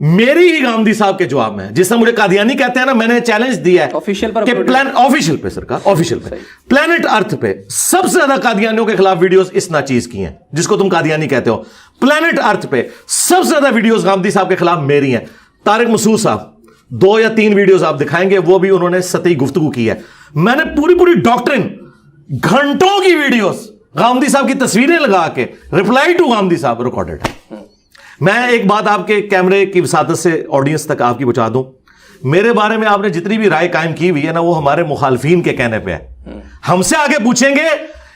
میری ہی گامدی صاحب کے جواب میں, جس سے مجھے قادیانی کہتے ہیں نا, میں نے چیلنج دیا ہے آفیشیل پر کہ آفیشیل پہ سرکار, آفیشیل پہ پلانٹ ارتھ پہ سب سے زیادہ قادیانیوں کے خلاف ویڈیوز اس ناچیز کی ہیں جس کو تم قادیانی کہتے ہو. پلانٹ ارتھ پہ سب سے زیادہ ویڈیوز غامدی صاحب کے خلاف میری ہیں. طارق مسعود صاحب 2 یا 3 ویڈیوز آپ دکھائیں گے, وہ بھی انہوں نے سطحی گفتگو کی ہے. میں نے پوری ڈاکٹرن گھنٹوں کی ویڈیوز غامدی صاحب کی تصویریں لگا کے ریپلائی ٹو غامدی صاحب ریکارڈڈ ہے. میں ایک بات آپ کے کیمرے کی وساطت سے آڈینس تک آپ کی پہنچا دوں, میرے بارے میں آپ نے جتنی بھی رائے قائم کی ہوئی ہے نا, وہ ہمارے مخالفین کے کہنے پہ ہے. ہم سے آگے پوچھیں گے,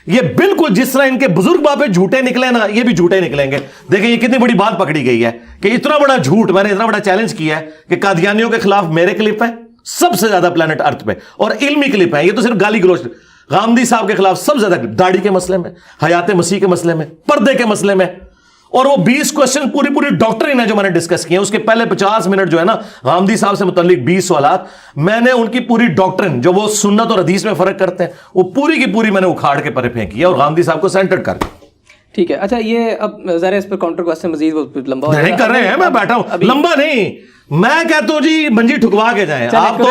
یہ بالکل جس طرح ان کے بزرگ باپے جھوٹے نکلے نا, یہ بھی جھوٹے نکلیں گے. دیکھیں یہ کتنی بڑی بات پکڑی گئی ہے کہ اتنا بڑا جھوٹ, میں نے اتنا بڑا چیلنج کیا ہے کہ قادیانیوں کے خلاف میرے کلپ ہے سب سے زیادہ پلانٹ ارتھ پہ, اور علمی کلپ ہے, یہ تو صرف گالی گلوچ. غامدی صاحب کے خلاف سب سے زیادہ کلپ داڑھی کے مسئلے میں, حیات مسیح کے مسئلے میں, پردے کے مسئلے میں, اور وہ 20 کوسچن پوری ڈاکٹرین ہے جو میں نے ڈسکس کیے ہیں. اس کے پہلے 50 منٹ جو ہے نا غامدی صاحب سے متعلق 20 سوالات, میں نے ان کی پوری ڈاکٹرین جو وہ سنت اور حدیث میں فرق کرتے ہیں وہ پوری کی پوری میں نے اکھاڑ کے پرے پھینکی ہے اور غامدی صاحب کو سینٹر کر کے. ٹھیک ہے, اچھا یہ اب ذرا اس پر کاؤنٹر کوسچن مزید لمبا ہو نہیں کر رہے ہیں, میں بیٹھا ہوں, لمبا نہیں, میں کہتا ہوں جی منجی ٹھکوا کے جائیں. آپ تو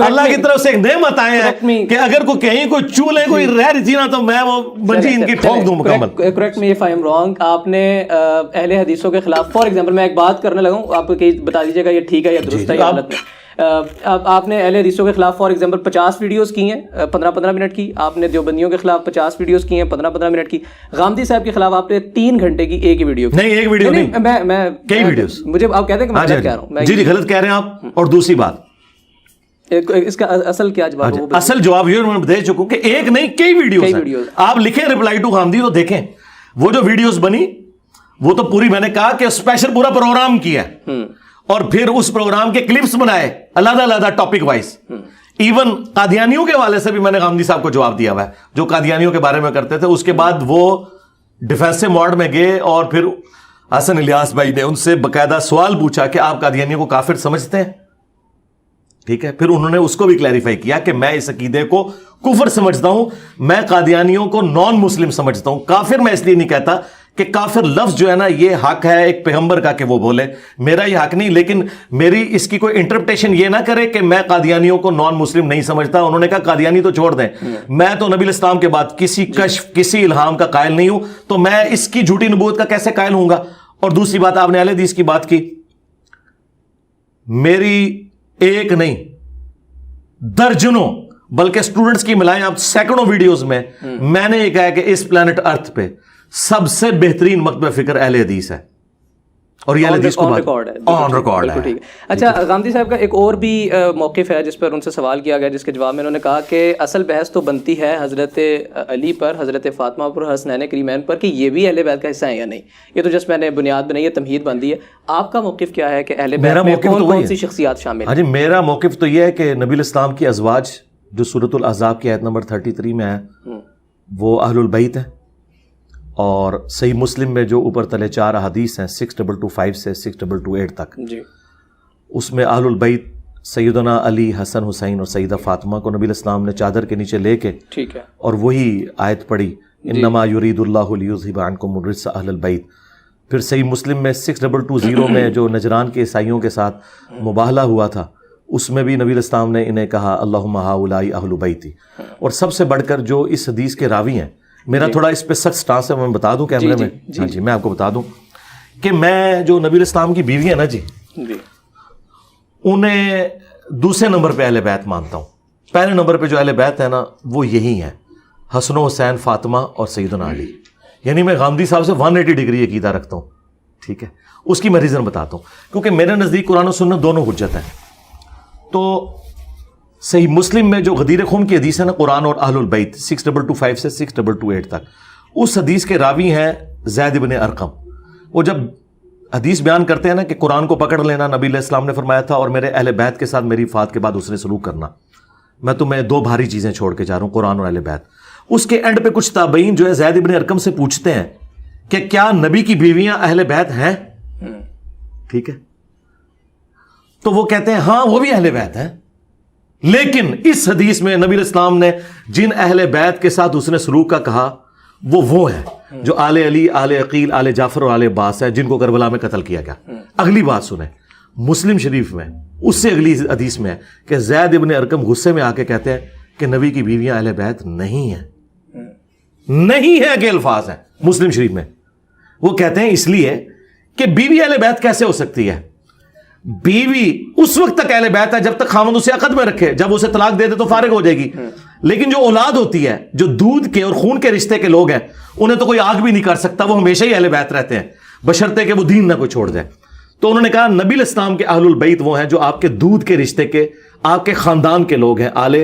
اللہ کی طرف سے ایک نعمت آئے ہیں کہ اگر کوئی کہیں کوئی چولے کوئی رہ رہی تھی نا تو میں وہ منجی ان کی ٹھوک دوں مکمل. Correct me if I am wrong, آپ نے اہل حدیثوں کے خلاف فار ایگزامپل میں ایک بات کرنے لگا ہوں, آپ بتا دیجیے گا یہ ٹھیک ہے یا درست ہے یا غلط ہے. آپ نے اہل حدیثوں کے خلاف فار ایگزامپل 50 ویڈیوز کی ہیں 15-15 منٹ کی, آپ نے دیوبندیوں کے خلاف 50 ویڈیوز کی ہیں 15-15 منٹ کی. غامدی صاحب کے خلاف آپ نے 3 گھنٹے کی ایک ہی ویڈیو کی. نہیں, ایک ویڈیو نہیں, میں کئی ویڈیوز. مجھے آپ کہتے ہیں کہ میں غلط کہہ رہا ہوں. جی غلط کہہ رہے ہیں آپ. اور دوسری بات, اس کا اصل کیا جواب ہے؟ اصل جواب یہ میں دے چکا ہوں کہ ایک نہیں کئی ویڈیوز. آپ لکھیں ریپلائی ٹو غامدی تو دیکھیں وہ جو ویڈیوز بنی وہ تو پوری میں نے کہا کہ اسپیشل پورا پروگرام کیا اور پھر اس پروگرام کے کلپس بنائے علیحدہ ٹاپک وائز. ایون قادیانیوں کے حوالے سے بھی میں نے غامدی صاحب کو جواب دیا ہوا ہے جو قادیانیوں کے بارے میں کرتے تھے. اس کے بعد وہ ڈیفینسو موڈ میں گئے اور پھر حسن الیاس بھائی نے ان سے باقاعدہ سوال پوچھا کہ آپ قادیانیوں کو کافر سمجھتے ہیں. ٹھیک ہے, پھر انہوں نے اس کو بھی کلیریفائی کیا کہ میں اس عقیدے کو کفر سمجھتا ہوں, میں قادیانیوں کو نان مسلم سمجھتا ہوں. کافر میں اس لیے نہیں کہتا کہ کافر لفظ جو ہے نا یہ حق ہے ایک پیغمبر کا کہ وہ بولے, میرا یہ حق نہیں, لیکن میری اس کی کوئی انٹرپریٹیشن یہ نہ کرے کہ میں قادیانیوں کو نان مسلم نہیں سمجھتا. انہوں نے کہا قادیانی تو چھوڑ دیں, میں تو نبی الاسلام کے بعد کسی کشف کسی الہام کا قائل نہیں ہوں, تو میں اس کی جھوٹی نبوت کا کیسے قائل ہوں گا. اور دوسری بات, آپ نے اہل حدیث کی بات کی, میری ایک نہیں درجنوں بلکہ سٹوڈنٹس کی ملائیں آپ سینکڑوں ویڈیوز میں نے یہ کہا کہ اس پلانٹ ارتھ پہ سب سے بہترین مکتبہ فکر اہل حدیث ہے, اور یہ اہل حدیث کو آن ریکارڈ ہے. اچھا, غامدی صاحب کا ایک اور بھی موقف ہے جس پر ان سے سوال کیا گیا, جس کے جواب میں انہوں نے کہا کہ اصل بحث تو بنتی ہے حضرت علی پر, حضرت فاطمہ پر, حسنین کریمین پر, کہ یہ بھی اہل بیت کا حصہ ہے یا نہیں. یہ تو جسٹ میں نے بنیاد بنائی ہے, تمہید باندھی ہے. آپ کا موقف کیا ہے کہ اہل بیت میں کون سی شخصیات شامل ہیں؟ جی میرا موقف تو یہ ہے کہ نبی الاسلام کی ازواج جو سورۃ الاحزاب کی آیت نمبر 33 میں ہے وہ اہل البیت ہیں, اور صحیح مسلم میں جو اوپر تلے 4 احادیث ہیں 6225 سے 6228 تک, اس میں اہل البیت سیدنا علی, حسن, حسین اور سیدہ فاطمہ کو نبی الاسلام نے چادر کے نیچے لے کے اور وہی آیت پڑھی انما یرید اللہ لیذھب عنکم الرجس اہل البیت. پھر صحیح مسلم میں 6220 میں جو نجران کے عیسائیوں کے ساتھ مباہلہ ہوا تھا اس میں بھی نبی الاسلام نے انہیں کہا اللہم ہؤلاء اہل بیتی. اور سب سے بڑھ کر جو اس حدیث کے راوی ہیں, میرا تھوڑا اس پہ سخت سٹانس ہے, میں بتا دوں کیمرے میں. ہاں جی, میں آپ کو بتا دوں کہ میں جو نبی الاسلام کی بیوی ہے نا جی, انہیں دوسرے نمبر پہ اہل بیت مانتا ہوں. پہلے نمبر پہ جو اہل بیت ہے نا وہ یہی ہیں, حسن و حسین, فاطمہ اور سیدنا علی. یعنی میں غامدی صاحب سے 180 ڈگری عقیدہ رکھتا ہوں. ٹھیک ہے, اس کی میں ریزن بتاتا ہوں, کیونکہ میرے نزدیک قرآن و سنت دونوں حجت ہیں. تو صحیح مسلم میں جو غدیر خون کی حدیث ہے نا قرآن اور اہل البیت 6225 سے 6228 تک, اس حدیث کے راوی ہیں زید بن ارقم. وہ جب حدیث بیان کرتے ہیں نا کہ قرآن کو پکڑ لینا نبی علیہ السلام نے فرمایا تھا, اور میرے اہل بیت کے ساتھ میری وفات کے بعد اس نے سلوک کرنا, میں تمہیں 2 بھاری چیزیں چھوڑ کے جا رہا ہوں, قرآن اور اہل بیت. اس کے اینڈ پہ کچھ تابعین جو ہے زید بن ارقم سے پوچھتے ہیں کہ کیا نبی کی بیویاں اہل بیت ہیں؟ ٹھیک ہے, تو وہ کہتے ہیں ہاں وہ بھی اہل بیت ہیں, لیکن اس حدیث میں نبی الاسلام نے جن اہل بیت کے ساتھ اس نے سلوک کا کہا وہ ہیں جو آل علی, آل عقیل, آل جعفر اور آل عباس ہے, جن کو کربلا میں قتل کیا گیا. اگلی بات سنیں, مسلم شریف میں اس سے اگلی حدیث میں ہے کہ زید ابن ارقم غصے میں آ کے کہتے ہیں کہ نبی کی بیویاں اہل بیت نہیں ہیں. نہیں ہے کہ الفاظ ہیں مسلم شریف میں. وہ کہتے ہیں اس لیے کہ بیوی اہل بیت کیسے ہو سکتی ہے؟ بیوی اس وقت تک اہل بیت ہے جب تک خاوند اسے عقد میں رکھے، جب اسے طلاق دے دے تو فارغ ہو جائے گی. لیکن جو اولاد ہوتی ہے، جو دودھ کے اور خون کے رشتے کے لوگ ہیں، انہیں تو کوئی آگ بھی نہیں کر سکتا، وہ ہمیشہ ہی اہل بیت رہتے ہیں بشرطے کہ وہ دین نہ کوئی چھوڑ جائے. تو انہوں نے کہا نبی الاسلام کے اہل البیت وہ ہیں جو آپ کے دودھ کے رشتے کے، آپ کے خاندان کے لوگ ہیں، آل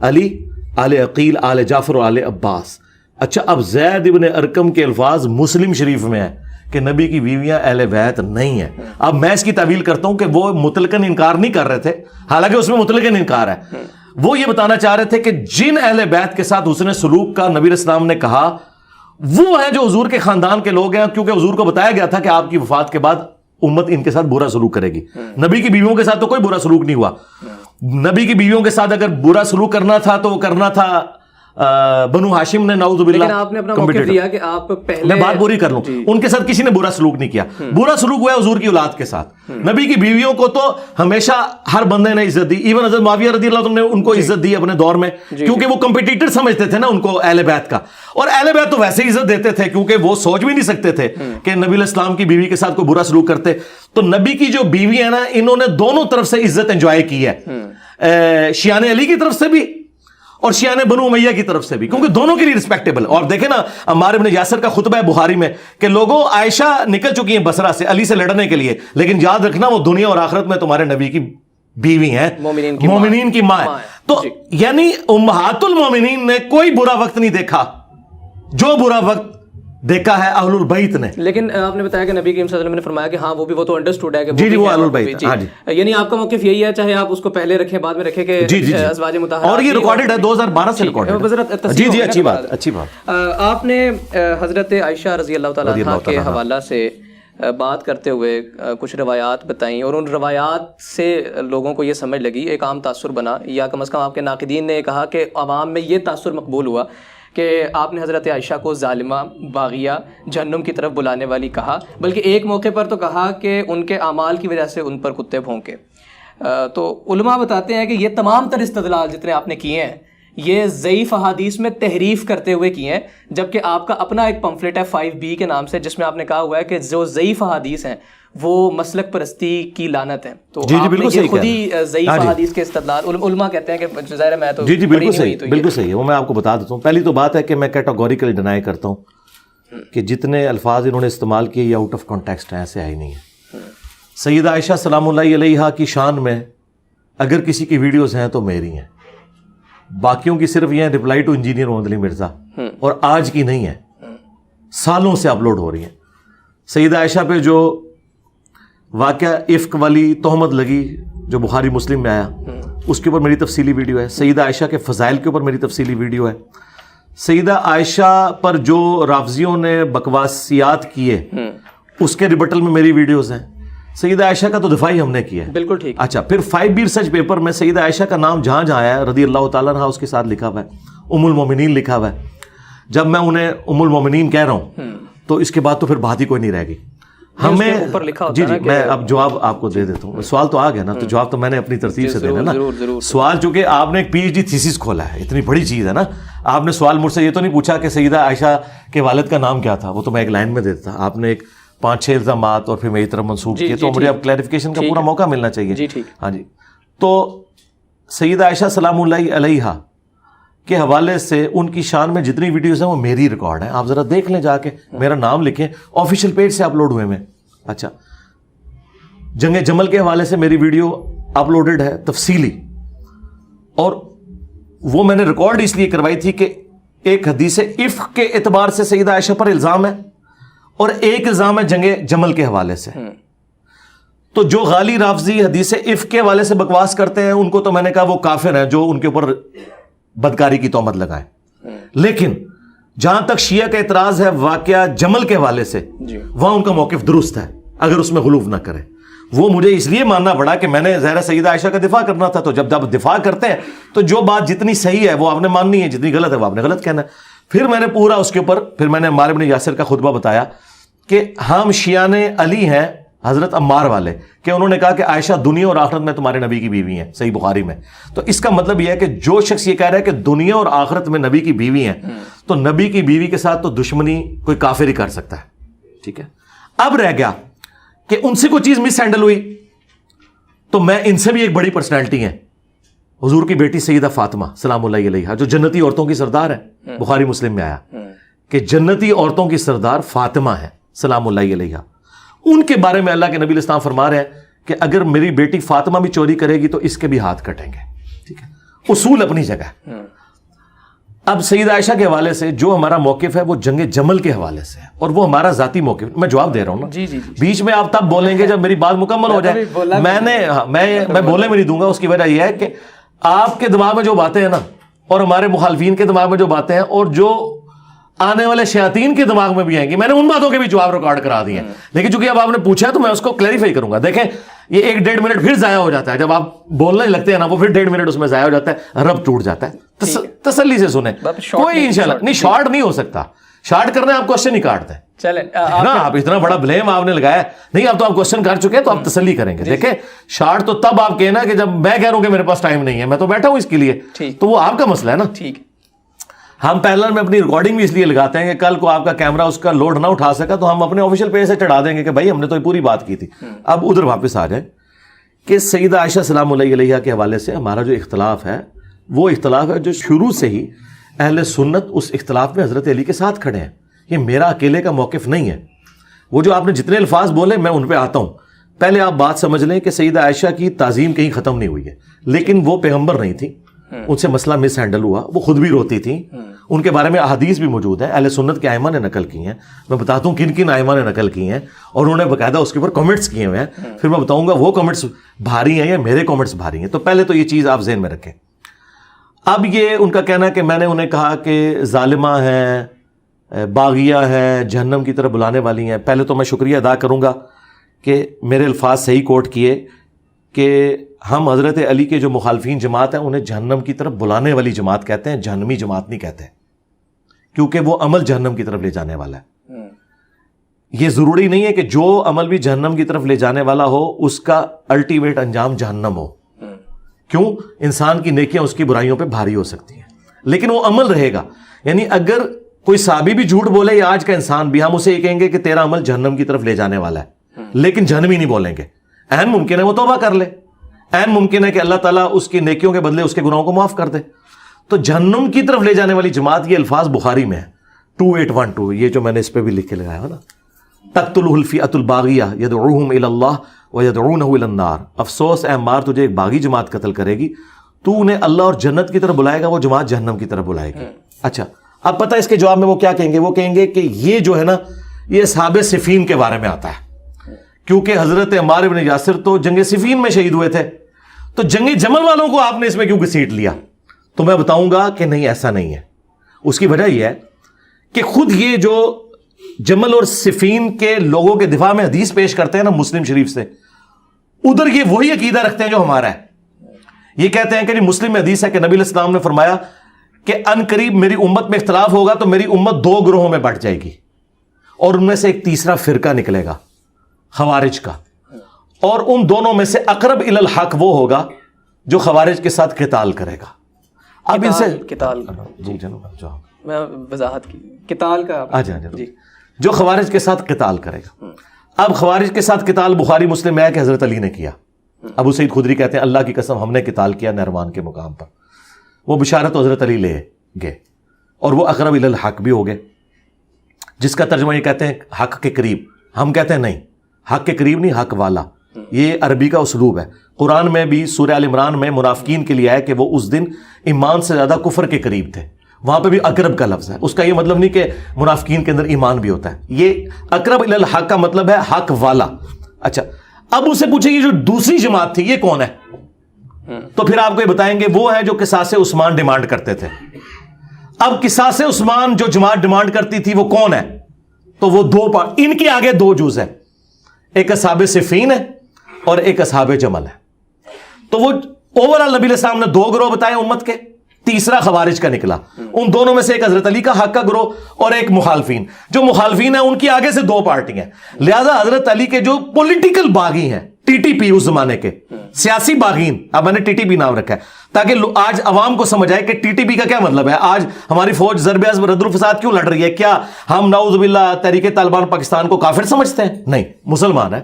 علی، آل عقیل، آل جعفر اور آل عباس. اچھا، اب زید ابن ارقم کے الفاظ مسلم شریف میں ہیں کہ نبی کی بیویاں اہل بیت نہیں ہیں. اب میں اس کی تعویل کرتا ہوں کہ وہ مطلقاً انکار نہیں کر رہے تھے، حالانکہ اس میں مطلقاً انکار ہے. وہ یہ بتانا چاہ رہے تھے کہ جن اہل بیت کے ساتھ حسن سلوک کا نبی الاسلام نے کہا وہ ہیں جو حضور کے خاندان کے لوگ ہیں، کیونکہ حضور کو بتایا گیا تھا کہ آپ کی وفات کے بعد امت ان کے ساتھ برا سلوک کرے گی. نبی کی بیویوں کے ساتھ تو کوئی برا سلوک نہیں ہوا. نبی کی بیویوں کے ساتھ اگر برا سلوک کرنا تھا تو وہ کرنا تھا بنو ہاشم نے، نعوذ باللہ. لیکن آپ نے اپنا موقف دیا کہ آپ پہلے، میں بات پوری کر لوں، ان کے ساتھ کسی نے برا سلوک نہیں کیا. برا سلوک ہوا ہے حضور کی اولاد کے ساتھ. نبی کی بیویوں کو تو ہمیشہ ہر بندے نے عزت دی. ایون حضرت معاویہ رضی اللہ عنہ نے ان کو عزت دی اپنے دور میں، کیونکہ وہ کمپٹیٹر سمجھتے تھے نا ان کو اہل بیت کا. اور اہل بیت تو ویسے ہی عزت دیتے تھے کیونکہ وہ سوچ بھی نہیں سکتے تھے کہ نبی الاسلام کی بیوی کے ساتھ کوئی برا سلوک کرتے. تو نبی کی جو بیوی ہے نا، انہوں نے دونوں طرف سے عزت انجوائے کی ہے، شیعان علی کی طرف سے بھی اور شیعان بنو امیہ کی طرف سے بھی، کیونکہ دونوں کے لیے رسپیکٹیبل. اور دیکھیں نا عمار بن یاسر کا خطبہ ہے بخاری میں کہ لوگوں، عائشہ نکل چکی ہیں بصرہ سے علی سے لڑنے کے لیے، لیکن یاد رکھنا وہ دنیا اور آخرت میں تمہارے نبی کی بیوی ہیں، مومنین کی ماں ہے. تو یعنی امہات المومنین نے کوئی برا وقت نہیں دیکھا جو برا وقت دیکھا ہے اہل البیت نے. لیکن آپ نے بتایا کہ نبی کریم صلی اللہ علیہ وسلم نے فرمایا کہ ہاں وہ تو انڈرسٹوڈ ہے کہ جی وہ اہل البیت. ہاں جی، یعنی آپ کا موقف یہی ہے، چاہے آپ اس کو پہلے رکھیں بعد میں رکھیں، کہ ازواج مطہرات، اور یہ ریکارڈڈ ہے 2012 سے ریکارڈڈ. جی اچھی بات، اچھی بات. آپ نے حضرت عائشہ رضی اللہ تعالیٰ عنہا کے حوالہ سے بات کرتے ہوئے کچھ روایات بتائیں، اور ان روایات سے لوگوں کو یہ سمجھ لگی، ایک عام تاثر بنا، یا کم از کم آپ کے ناقدین نے کہا کہ عوام میں یہ تاثر مقبول ہوا کہ آپ نے حضرت عائشہ کو ظالمہ، باغیہ، جہنم کی طرف بلانے والی کہا، بلکہ ایک موقع پر تو کہا کہ ان کے اعمال کی وجہ سے ان پر کتے بھونکے. تو علماء بتاتے ہیں کہ یہ تمام تر استدلال جتنے آپ نے کیے ہیں یہ ضعیف احادیث میں تحریف کرتے ہوئے کیے ہیں، جبکہ آپ کا اپنا ایک پمفلٹ ہے 5B کے نام سے، جس میں آپ نے کہا ہوا ہے کہ جو ضعیف احادیث ہیں وہ مسلک پرستی کی لعنت ہیں. تو آپ نے یہ خود ہی ضعیف احادیث کے استدلال، علماء کہتے ہیں کہ ظاہر میں تو جی بالکل صحیح، بالکل صحیح ہے. وہ میں آپ کو بتا دیتا ہوں. پہلی تو بات ہے کہ میں کیٹاگوریکلی ڈینائی کرتا ہوں کہ جتنے الفاظ انہوں نے استعمال کیے یہ آؤٹ آف کانٹیکسٹ ہیں، ایسے ہے ہی نہیں ہے. سیدہ عائشہ سلام اللہ علیہا کی شان میں اگر کسی کی ویڈیوز ہیں تو میری ہیں، باقیوں کی صرف یہ رپلائی ٹو انجینئر محمد علی مرزا، اور آج کی نہیں ہے، سالوں سے اپلوڈ ہو رہی ہیں. سیدہ عائشہ پہ جو واقعہ افک والی تہمت لگی جو بخاری مسلم میں آیا، اس کے اوپر میری تفصیلی ویڈیو ہے. سیدہ عائشہ کے فضائل کے اوپر میری تفصیلی ویڈیو ہے. سیدہ عائشہ پر جو رافضیوں نے بکواسیات کیے اس کے ریبٹل میں میری ویڈیوز ہیں. سیدہ عائشہ کا تو دفاع ہی ہم نے کیا ہے. بالکل ٹھیک. اچھا، پھر 5B ریسرچ پیپر میں سیدہ عائشہ کا نام جہاں جہاں آیا ہے رضی اللہ تعالیٰ عنہا اس کے ساتھ لکھا ہوا ہے، ام المومنین لکھا ہوا ہے. جب میں انہیں ام المومنین کہہ رہا ہوں تو اس کے بعد تو پھر بات ہی کوئی نہیں رہ گئی. ہمیں جی میں اب جواب آپ کو دے دیتا ہوں. سوال تو آ گیا نا، تو جواب تو میں نے اپنی ترتیب سے دینا نا. سوال چونکہ آپ نے ایک PhD تھیسس کھولا ہے، اتنی بڑی چیز ہے نا. آپ نے سوال مجھ سے یہ تو نہیں پوچھا کہ سیدہ عائشہ کے والد کا نام کیا تھا، وہ تو میں ایک لائن میں دیتا تھا. آپ نے ایک 5-6 الزامات اور پھر میری طرف منسوخ کیے، تو مجھے اب کلیریفیکیشن کا پورا موقع ملنا چاہیے. ہاں جی. تو سیدہ عائشہ سلام اللہ علیہا کے حوالے سے ان کی شان میں جتنی ویڈیوز ہیں وہ میری ریکارڈ ہیں. آپ ذرا دیکھ لیں جا کے، میرا نام لکھیں، آفیشیل پیج سے اپلوڈ ہوئے میں. اچھا، جنگ جمل کے حوالے سے میری ویڈیو اپلوڈڈ ہے تفصیلی، اور وہ میں نے ریکارڈ اس لیے کروائی تھی کہ ایک حدیث افک کے اعتبار سے سیدہ عائشہ پر الزام ہے اور ایک الزام ہے جنگ جمل کے حوالے سے. تو جو غالی رافضی حدیث افک کے حوالے سے بکواس کرتے ہیں ان کو تو میں نے کہا وہ کافر ہیں جو ان کے اوپر بدکاری کی تہمت لگائیں. لیکن جہاں تک شیعہ کا اعتراض ہے واقعہ جمل کے حوالے سے، وہاں ان کا موقف درست ہے اگر اس میں غلوف نہ کرے. وہ مجھے اس لیے ماننا پڑا کہ میں نے ظاہر سیدہ عائشہ کا دفاع کرنا تھا. تو جب دفاع کرتے ہیں تو جو بات جتنی صحیح ہے وہ آپ نے ماننی ہے، جتنی غلط ہے وہ آپ نے غلط کہنا ہے. پھر میں نے پورا اس کے اوپر پھر میں نے عمار بن یاسر کا خطبہ بتایا کہ ہم شیعان علی ہیں، حضرت عمار والے کہ انہوں نے کہا کہ عائشہ دنیا اور آخرت میں تمہارے نبی کی بیوی ہیں, صحیح بخاری میں. تو اس کا مطلب یہ ہے کہ جو شخص یہ کہہ رہا ہے کہ دنیا اور آخرت میں نبی کی بیوی ہیں, تو نبی کی بیوی کے ساتھ تو دشمنی کوئی کافر ہی کر سکتا ہے. ٹھیک ہے, اب رہ گیا کہ ان سے کوئی چیز مس ہینڈل ہوئی, تو میں ان سے بھی ایک بڑی پرسنالٹی ہیں, حضور کی بیٹی سیدہ فاطمہ سلام اللہ علیہا, جو جنتی عورتوں کی سردار ہے. بخاری مسلم میں آیا کہ جنتی عورتوں کی سردار فاطمہ ہے سلام اللہ علیہا. ان کے بارے میں اللہ کے نبی علیہ السلام فرما رہے ہیں کہ اگر میری بیٹی فاطمہ بھی چوری کرے گی تو اس کے بھی ہاتھ کٹیں گے. ٹھیک ہے, اصول اپنی جگہ. اب سیدہ عائشہ کے حوالے سے جو ہمارا موقف ہے وہ جنگ جمل کے حوالے سے ہے, اور وہ ہمارا ذاتی موقف. میں جواب دے رہا ہوں نا, جی جی بیچ میں آپ تب بولیں گے جب میری بات مکمل ہو جائے. میں بولنے میں نہیں دوں گا. اس کی وجہ یہ ہے کہ آپ کے دماغ میں جو باتیں ہیں نا, اور ہمارے مخالفین کے دماغ میں جو باتیں ہیں, اور جو آنے والے شیاطین کے دماغ میں بھی آئیں گی, میں نے ان باتوں کے بھی جواب ریکارڈ کرا دیے ہیں. لیکن چونکہ اب آپ نے پوچھا تو میں اس کو کلیریفائی کروں گا. دیکھیں یہ 1-1.5 منٹ پھر ضائع ہو جاتا ہے. جب آپ بولنے لگتے ہیں نا, وہ پھر 1.5 منٹ اس میں ضائع ہو جاتا ہے, رب ٹوٹ جاتا ہے. تسلی سے سنیں, کوئی انشاءاللہ نہیں, شارٹ نہیں ہو سکتا. شارٹ کرنا آپ کوشچن نہیں کاٹتے چلیں نا. آپ اتنا بڑا بلیم آپ نے لگایا نہیں, اب تو آپ کوشچن کر چکے ہیں, تو آپ تسلی کریں گے. دیکھیں شارٹ تو تب آپ کہنا کہ جب میں کہہ رہا ہوں کہ میرے پاس ٹائم نہیں ہے, میں تو بیٹھا ہوں اس کے لیے, تو وہ آپ کا مسئلہ ہے نا. ٹھیک, ہم پیرلل میں اپنی ریکارڈنگ بھی اس لیے لگاتے ہیں کہ کل کو آپ کا کیمرہ اس کا لوڈ نہ اٹھا سکا تو ہم اپنے آفیشیل پیج سے چڑھا دیں گے کہ بھائی ہم نے تو یہ پوری بات کی تھی. اب ادھر واپس آ جائیں کہ سیدہ عائشہ سلام اللہ علیہا کے حوالے سے ہمارا جو اختلاف ہے, وہ اختلاف ہے جو شروع سے ہی اہل سنت اس اختلاف میں حضرت علی کے ساتھ کھڑے ہیں. یہ میرا اکیلے کا موقف نہیں ہے. وہ جو آپ نے جتنے الفاظ بولے میں ان پہ آتا ہوں. پہلے آپ بات سمجھ لیں کہ سیدہ عائشہ کی تعظیم کہیں ختم نہیں ہوئی ہے, لیکن وہ پیغمبر نہیں تھی, ان سے مسئلہ مس ہینڈل ہوا, وہ خود بھی روتی تھیں. ان کے بارے میں احادیث بھی موجود ہیں, اہل سنت کے ائمہ نے نقل کی ہیں. میں بتاتا ہوں کن کن ائمہ نے نقل کی ہیں, اور انہوں نے باقاعدہ اس کے اوپر کمنٹس کیے ہوئے ہیں. پھر میں بتاؤں گا وہ کمنٹس بھاری ہیں یا میرے کمنٹس بھاری ہیں. تو پہلے تو یہ چیز آپ ذہن میں رکھیں. اب یہ ان کا کہنا کہ میں نے انہیں کہا کہ ظالمہ ہیں, باغیہ ہیں, جہنم کی طرف بلانے والی ہیں. پہلے تو میں شکریہ ادا کروں گا کہ میرے الفاظ صحیح کوٹ کیے کہ ہم حضرت علی کے جو مخالفین جماعت ہیں انہیں جہنم کی طرف بلانے والی جماعت کہتے ہیں, جہنمی جماعت نہیں کہتے, کیونکہ وہ عمل جہنم کی طرف لے جانے والا ہے. یہ ضروری نہیں ہے کہ جو عمل بھی جہنم کی طرف لے جانے والا ہو اس کا الٹیمیٹ انجام جہنم ہو. کیوں؟ انسان کی نیکیاں اس کی برائیوں پہ بھاری ہو سکتی ہیں, لیکن وہ عمل رہے گا. یعنی اگر کوئی صحابی بھی جھوٹ بولے یا آج کا انسان بھی, ہم اسے یہ کہیں گے کہ تیرا عمل جہنم کی طرف لے جانے والا ہے, لیکن جہنمی نہیں بولیں گے. عین ممکن ہے وہ توبہ کر لے, عین ممکن ہے کہ اللہ تعالیٰ اس کی نیکیوں کے بدلے اس کے گناہوں کو معاف کر دے. تو جہنم کی طرف لے جانے والی جماعت, یہ الفاظ بخاری میں ہے 2812, یہ جو میں نے اس پہ بھی لکھ کے لگایا ہے نا, تقتلہ الفئۃ الباغیہ یدعوہم الی اللہ ویدعونہ الی النار. افسوس اے عمار, تجھے ایک باغی جماعت قتل کرے گی, تو انہیں اللہ اور جنت کی طرف بلائے گا, وہ جماعت جہنم کی طرف بلائے گی. اچھا, اب پتہ اس کے جواب میں وہ کیا کہیں گے؟ وہ کہیں گے کہ یہ جو ہے نا یہ اصحاب صفین کے بارے میں آتا ہے, کیونکہ حضرت عمار بن یاسر تو جنگ صفین میں شہید ہوئے تھے, تو جنگ جمل والوں کو آپ نے اس میں کیوں گھسیٹ لیا؟ تو میں بتاؤں گا کہ نہیں, ایسا نہیں ہے. اس کی وجہ یہ ہے کہ خود یہ جو جمل اور صفین کے لوگوں کے دفاع میں حدیث پیش کرتے ہیں نا مسلم شریف سے, ادھر یہ وہی عقیدہ رکھتے ہیں جو ہمارا ہے. یہ کہتے ہیں کہ مسلم میں حدیث ہے کہ نبی علیہ السلام نے فرمایا کہ ان قریب میری امت میں اختلاف ہوگا تو میری امت 2 گروہوں میں بٹ جائے گی, اور ان میں سے ایک تیسرا فرقہ نکلے گا خوارج کا, اور ان دونوں میں سے اقرب الی الحق وہ ہوگا جو خوارج کے ساتھ قتال کرے گا. اب ان سے جی جناب میں وضاحت کی قتال کا جی, جو خوارج کے ساتھ قتال کرے گا. اب خوارج کے ساتھ قتال بخاری مسلم میں ہے کہ حضرت علی نے کیا. ابو سعید خدری کہتے ہیں اللہ کی قسم ہم نے قتال کیا نہروان کے مقام پر. وہ بشارت حضرت علی لے گئے, اور وہ اقرب الی الحق بھی ہو گئے, جس کا ترجمہ یہ کہتے ہیں حق کے قریب. ہم کہتے ہیں نہیں, حق کے قریب نہیں, حق والا. یہ عربی کا اسلوب ہے. قرآن میں بھی سورہ ال عمران میں منافقین کے لیے ہے کہ وہ اس دن ایمان سے زیادہ کفر کے قریب تھے, وہاں پہ بھی اقرب کا لفظ ہے. اس کا یہ مطلب نہیں کہ منافقین کے اندر ایمان بھی ہوتا ہے. یہ اقرب الی الحق کا مطلب ہے حق والا. اچھا, اب اسے پوچھیں یہ جو دوسری جماعت تھی یہ کون ہے؟ تو پھر آپ کو یہ بتائیں گے وہ ہے جو قصاص عثمان ڈیمانڈ کرتے تھے. اب قصاص عثمان جو جماعت ڈیمانڈ کرتی تھی وہ کون ہے؟ تو وہ 2 پارٹ, ان کے آگے 2 جز ہیں, ایک اصحاب صفین ہے اور ایک اصحاب جمل ہے. تو وہ اوورال نبی علیہ السلام نے 2 گروہ بتائے امت کے, تیسرا خوارج کا نکلا. ان دونوں میں سے ایک حضرت علی کا حق کا گروہ اور ایک مخالفین. جو مخالفین ہیں ان کی آگے سے دو پارٹی ہیں, لہذا حضرت علی کے جو پولیٹیکل باغی ہیں, ٹی ٹی پی اس زمانے کے سیاسی باغین, اب میں نے ٹی ٹی پی نام رکھا ہے تاکہ آج عوام کو سمجھ آئے کہ ٹی ٹی پی کا کیا مطلب ہے. آج ہماری فوج ضرب عزم رد الفساد کیوں لڑ رہی ہے؟ کیا ہم نعوذ باللہ تحریک طالبان پاکستان کو کافر سمجھتے ہیں؟ نہیں, مسلمان ہیں,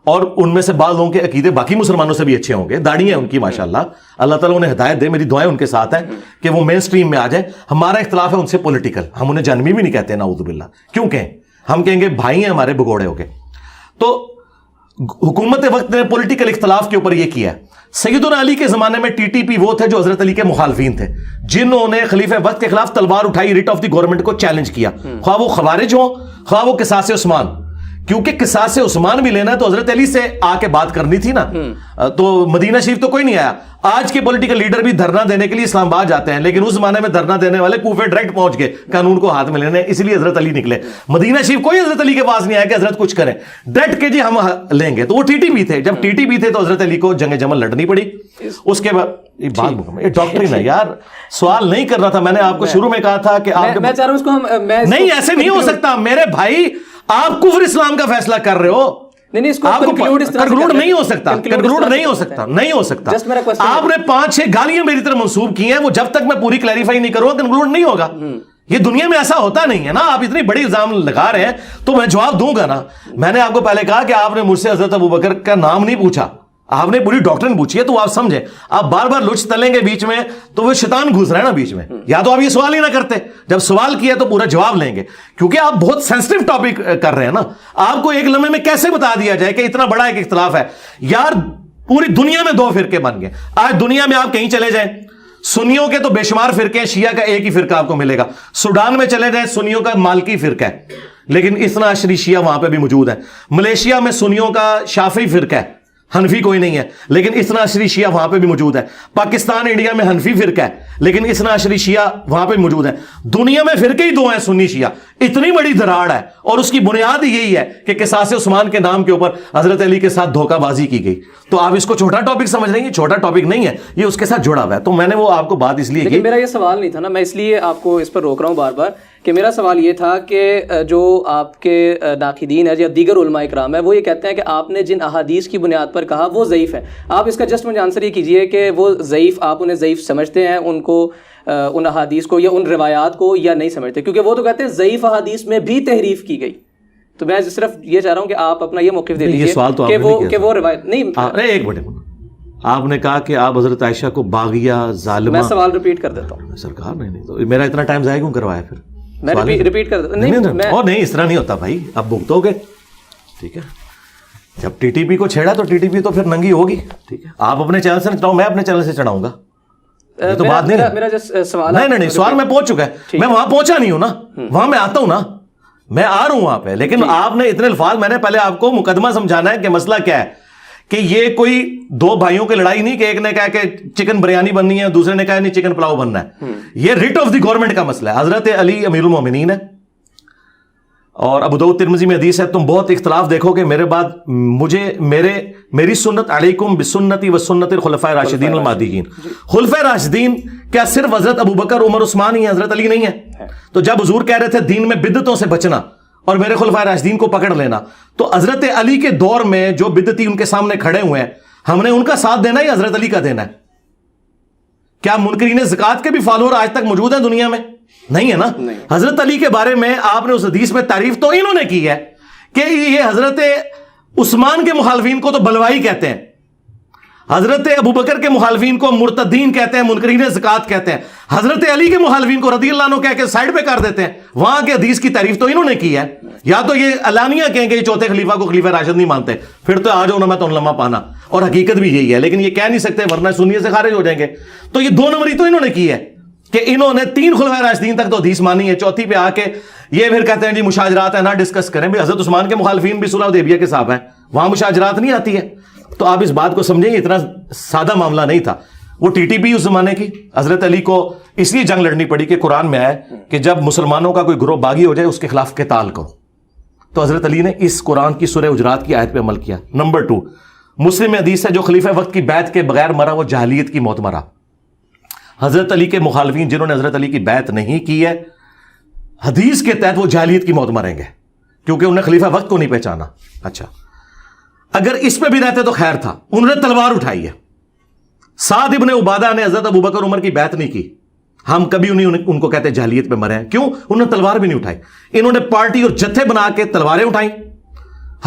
اور ان میں سے بعض لوگوں کے عقیدے باقی مسلمانوں سے بھی اچھے ہوں گے, داڑھی ہیں ان کی ماشاءاللہ, اللہ تعالیٰ انہیں ہدایت دے, میری دعائیں ان کے ساتھ ہیں کہ وہ مین سٹریم میں آ جائیں. ہمارا اختلاف ہے ان سے پولیٹیکل, ہم انہیں جانمی بھی نہیں کہتے نعوذ باللہ, کیوں کہیں, ہم کہیں گے بھائی ہیں ہمارے بگوڑے ہو گئے. تو حکومت وقت نے پولیٹیکل اختلاف کے اوپر یہ کیا ہے. سیدنا علی کے زمانے میں ٹی ٹی پی وہ تھے جو حضرت علی کے مخالفین تھے, جنہوں نے خلیفہ وقت کے خلاف تلوار اٹھائی, ریٹ آف دی گورنمنٹ کو چیلنج کیا, خواہ وہ خوارج ہوں خواہ وہ قصاص عثمان, کیونکہ قصاص عثمان بھی لینا ہے تو حضرت علی سے آ کے بات کرنی تھی نا. تو مدینہ شریف تو کوئی نہیں آیا. آج کے پولیٹیکل لیڈر بھی دھرنا دینے کے لیے اسلام آباد جاتے ہیں, لیکن اس زمانے میں دھرنا دینے والے کوفے ڈائریکٹ پہنچ گئے قانون کو ہاتھ میں لینے, اس لیے حضرت علی نکلے. مدینہ شریف کوئی حضرت علی کے پاس نہیں آیا کہ حضرت کچھ کریں, ڈٹ کے جی ہم لیں گے. تو وہ ٹی ٹی پی تھے, جب ٹی ٹی پی تھے تو حضرت علی کو جنگ جمل لڑنی پڑی. اس کے بعد یہ بات یہ ڈاکٹرین ہے یار, سوال نہیں کرنا تھا. میں نے آپ کو شروع میں کہا تھا کہ آپ میں چاہ رہا ہوں اس کو نہیں, ایسے نہیں ہو سکتا میرے بھائی, آپ کفر اسلام کا فیصلہ کر رہے ہو. کنکلوڈ نہیں ہو سکتا, کنکلوڈ نہیں ہو سکتا, نہیں ہو سکتا. آپ نے 5-6 گالیاں میری طرف منسوب کی ہیں, وہ جب تک میں پوری کلیریفائی نہیں کروں کنکلوڈ نہیں ہوگا. یہ دنیا میں ایسا ہوتا نہیں ہے نا. آپ اتنی بڑی الزام لگا رہے ہیں تو میں جواب دوں گا نا. میں نے آپ کو پہلے کہا کہ آپ نے مجھ سے حضرت ابوبکر کا نام نہیں پوچھا, آپ نے پوری ڈاکٹرین پوچھی ہے, تو آپ سمجھیں. آپ بار بار لچ تلیں گے بیچ میں تو وہ شیطان گھس رہا ہے نا بیچ میں. یا تو آپ یہ سوال ہی نہ کرتے, جب سوال کیا تو پورا جواب لیں گے, کیونکہ آپ بہت سینسٹیو ٹاپک کر رہے ہیں نا. آپ کو ایک لمحے میں کیسے بتا دیا جائے کہ اتنا بڑا ایک اختلاف ہے یار. پوری دنیا میں 2 فرقے بن گئے. آج دنیا میں آپ کہیں چلے جائیں, سنیوں کے تو بے شمار فرقے ہیں, شیعہ کا ایک ہی فرقہ آپ کو ملے گا. سوڈان میں چلے جائیں, سنیوں کا مالکی فرقہ ہے, لیکن اثنا عشری شیعہ وہاں پہ بھی موجود ہے. ملیشیا میں سنیوں کا شافعی فرقہ ہے, حنفی کوئی نہیں ہے, لیکن اثنا عشری شیعہ وہاں پہ بھی موجود ہے. پاکستان انڈیا میں حنفی فرقہ ہے, لیکن اثنا عشری شیعہ وہاں پہ موجود ہے. دنیا میں فرقے ہی 2 ہیں, سنی شیعہ. اتنی بڑی دراڑ ہے, اور اس کی بنیاد ہی یہی ہے کہ قصاص عثمان کے نام کے اوپر حضرت علی کے ساتھ دھوکہ بازی کی گئی. تو آپ اس کو چھوٹا ٹاپک سمجھ رہے ہیں, یہ چھوٹا ٹاپک نہیں ہے, یہ اس کے ساتھ جڑا ہوا ہے. تو میں نے وہ آپ کو بات اس لیے کی, میرا یہ سوال نہیں تھا نا, میں اس لیے آپ کو اس پر روک رہا ہوں بار بار, کہ میرا سوال یہ تھا کہ جو آپ کے ناقدین ہیں یا دیگر علماء اکرام ہیں, وہ یہ کہتے ہیں کہ آپ نے جن احادیث کی بنیاد پر کہا وہ ضعیف ہیں. آپ اس کا جسٹ مجھے آنسر یہ کیجئے کہ وہ ضعیف, آپ انہیں ضعیف سمجھتے ہیں, ان کو ان احادیث کو یا ان روایات کو, یا نہیں سمجھتے؟ کیونکہ وہ تو کہتے ہیں ضعیف احادیث میں بھی تحریف کی گئی. تو میں صرف یہ چاہ رہا ہوں کہ آپ اپنا یہ موقف دے دیجیے کہ وہ روایت نہیں. ایک منٹ, آپ نے کہا کہ آپ حضرت عائشہ کو باغیہ ظالمہ. میں سوال ریپیٹ کر دیتا ہوں سرکار. نہیں, تو میرا اتنا ٹائم ضائع کیوں کروایا پھر؟ میں ریپیٹ کر دیتا ہوں. نہیں, اس طرح نہیں ہوتا بھائی, اب بھگتو گے. ٹھیک ہے, جب ٹی ٹی پی کو چھیڑا تو ٹی ٹی پی تو پھر ننگی ہوگی. ٹھیک ہے, آپ اپنے چینل سے چڑھاؤ, میں اپنے چینل سے چڑھاؤں گا. تو بات نہیں, میرا سوال نہیں, سوال میں پہنچ چکا ہے. میں وہاں پہنچا نہیں ہوں نا, وہاں میں آتا ہوں نا, میں آ رہا ہوں وہاں پہ. لیکن آپ نے اتنے الفاظ, میں نے پہلے آپ کو مقدمہ سمجھانا ہے کہ مسئلہ کیا ہے, کہ یہ کوئی 2 بھائیوں کی لڑائی نہیں کہ ایک نے کہا کہ چکن بریانی بننی ہے, دوسرے نے کہا نہیں چکن پلاؤ بننا ہے. یہ ریٹ آف دی گورنمنٹ کا مسئلہ ہے. حضرت علی امیر المومنین ہے, اور ابو داؤد ترمذی میں حدیث ہے, تم بہت اختلاف دیکھو کہ میرے بعد میری سنت علیکم بسنتی و سنت الخلفاء راشدین المہدیین. خلفاء راشدین کیا صرف حضرت ابوبکر عمر عثمان ہی ہیں, حضرت علی نہیں ہے؟ تو جب حضور کہہ رہے تھے دین میں بدعتوں سے بچنا اور میرے خلفاء راشدین کو پکڑ لینا, تو حضرت علی کے دور میں جو بدعتی ان کے سامنے کھڑے ہوئے ہیں, ہم نے ان کا ساتھ دینا ہے یا حضرت علی کا دینا ہے؟ کیا منکرین زکات کے بھی فالوور آج تک موجود ہیں دنیا میں؟ نہیں ہے نا. حضرت علی کے بارے میں آپ نے اس حدیث میں تعریف تو انہوں نے کی ہے کہ یہ حضرت عثمان کے مخالفین کو تو بلوائی کہتے ہیں, حضرت ابوبکر کے مخالفین کو مرتدین کہتے ہیں, منکرین زکات کہتے ہیں, حضرت علی کے مخالفین کو رضی اللہ عنہ کہہ کے سائڈ پہ کر دیتے ہیں. وہاں کے حدیث کی تعریف تو انہوں نے کی ہے. یا تو یہ علانیہ کہیں کہ یہ چوتھے خلیفہ کو خلیفہ راشد نہیں مانتے, پھر تو آ جاؤ نا, میں تو لمحہ پانا, اور حقیقت بھی یہی ہے, لیکن یہ کہہ نہیں سکتے ورنہ سنیے سے خارج ہو جائیں گے. تو یہ 2 نمبری تو انہوں نے کی ہے کہ انہوں نے 3 خلفاء راشدین تک تو حدیث مانی ہے, چوتھی پہ آ کے یہ پھر کہتے ہیں جی مشاجرات ہیں, نہ ڈسکس کریں. بھی حضرت عثمان کے مخالفین بھی صلح حدیبیہ کے صاحب ہیں, وہاں مشاجرات نہیں آتی ہے. تو آپ اس بات کو سمجھیں, اتنا سادہ معاملہ نہیں تھا. وہ ٹی ٹی پی اس زمانے کی, حضرت علی کو اس لیے جنگ لڑنی پڑی کہ قرآن میں آئے کہ جب مسلمانوں کا کوئی گروہ باغی ہو جائے اس کے خلاف قتال کرو. تو حضرت علی نے اس قرآن کی سورہ حجرات کی آیت پہ عمل کیا. نمبر 2, مسلم میں حدیث ہے جو خلیفہ وقت کی بیعت کے بغیر مرا وہ جاہلیت کی موت مرا. حضرت علی کے مخالفین جنہوں نے حضرت علی کی بیعت نہیں کی ہے حدیث کے تحت وہ جاہلیت کی موت مریں گے کیونکہ انہیں خلیفہ وقت کو نہیں پہچانا. اچھا اگر اس پہ بھی رہتے تو خیر تھا. انہوں نے تلوار اٹھائی ہے. سعد ابن عبادہ نے حضرت ابو بکر عمر کی بیعت نہیں کی. ہم کبھی ان کو کہتے ہیں جاہلیت پہ مرے ہیں. کیوں؟ انہوں نے تلوار بھی نہیں اٹھائی. انہوں نے پارٹی اور جتھے بنا کے تلواریں اٹھائیں.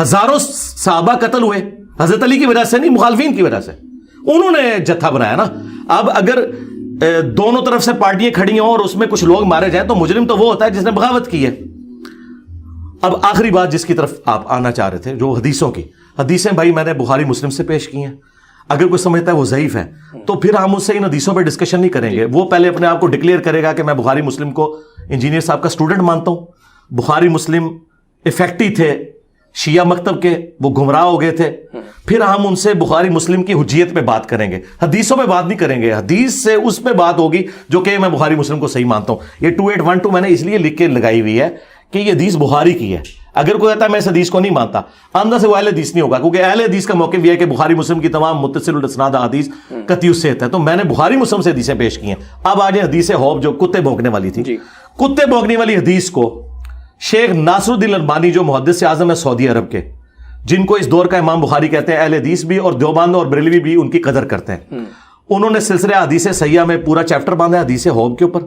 ہزاروں صحابہ قتل ہوئے حضرت علی کی وجہ سے نہیں, مخالفین کی وجہ سے. انہوں نے جتھا بنایا نا. اب اگر دونوں طرف سے پارٹیاں کھڑی ہوں اور اس میں کچھ لوگ مارے جائیں تو مجرم تو وہ ہوتا ہے جس نے بغاوت کی ہے. اب آخری بات جس کی طرف آپ آنا چاہ رہے تھے, جو حدیثوں کی. حدیثیں بھائی میں نے بخاری مسلم سے پیش کی ہیں. اگر کوئی سمجھتا ہے وہ ضعیف ہے تو پھر ہم اس سے ان حدیثوں پہ ڈسکشن نہیں کریں گے. وہ پہلے اپنے آپ کو ڈکلیئر کرے گا کہ میں بخاری مسلم کو انجینئر صاحب کا اسٹوڈنٹ مانتا ہوں. بخاری مسلم افیکٹی تھے شیعہ مکتب کے, وہ گمراہ ہو گئے تھے. پھر ہم ان سے بخاری مسلم کی حجیت پہ بات کریں گے, حدیثوں پہ بات نہیں کریں گے. حدیث سے اس پہ بات ہوگی جو کہ میں بخاری مسلم کو صحیح مانتا ہوں. یہ 2812 میں نے اس لیے لکھ کے لگائی ہوئی ہے کہ یہ حدیث بخاری کی ہے. اگر کوئی کہتا ہے میں اس حدیث کو نہیں مانتا, اندر سے وہ اہل حدیث نہیں ہوگا, کیونکہ اہل حدیث کا موقف یہ ہے کہ بخاری مسلم کی تمام متصل الاسناد حدیث قطعی الصحت ہے. تو میں نے بخاری مسلم سے حدیثیں پیش کی ہیں. اب آج حدیث حوب جو کتے بھونکنے والی تھی, کتے بھونکنے والی حدیث کو شیخ ناصر الدین البانی جو محدث اعظم ہے سعودی عرب کے, جن کو اس دور کا امام بخاری کہتے ہیں, اہل حدیث بھی اور دیوبند اور بریلوی بھی ان کی قدر کرتے ہیں. انہوں نے سلسلہ حدیث صحیحہ میں پورا چیپٹر باندھا حدیث حوب کے اوپر,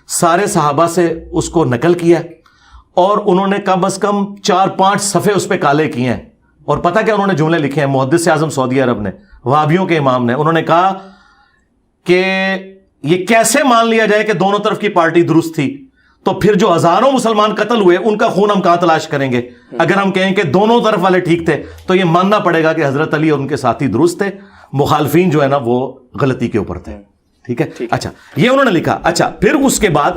سارے صحابہ سے اس کو نقل کیا اور انہوں نے کم از کم 4-5 صفحے اس پہ کالے کیے ہیں. اور پتہ کیا انہوں نے جملے لکھے ہیں محدث اعظم سعودی عرب نے, وہابیوں کے امام نے. انہوں نے کہا کہ یہ کیسے مان لیا جائے کہ دونوں طرف کی پارٹی درست تھی, تو پھر جو ہزاروں مسلمان قتل ہوئے ان کا خون ہم کہاں تلاش کریں گے؟ اگر ہم کہیں کہ دونوں طرف والے ٹھیک تھے تو یہ ماننا پڑے گا کہ حضرت علی اور ان کے ساتھی درست تھے, مخالفین جو ہے نا وہ غلطی کے اوپر تھے. ٹھیک ہے, اچھا یہ انہوں نے لکھا. اچھا پھر اس کے بعد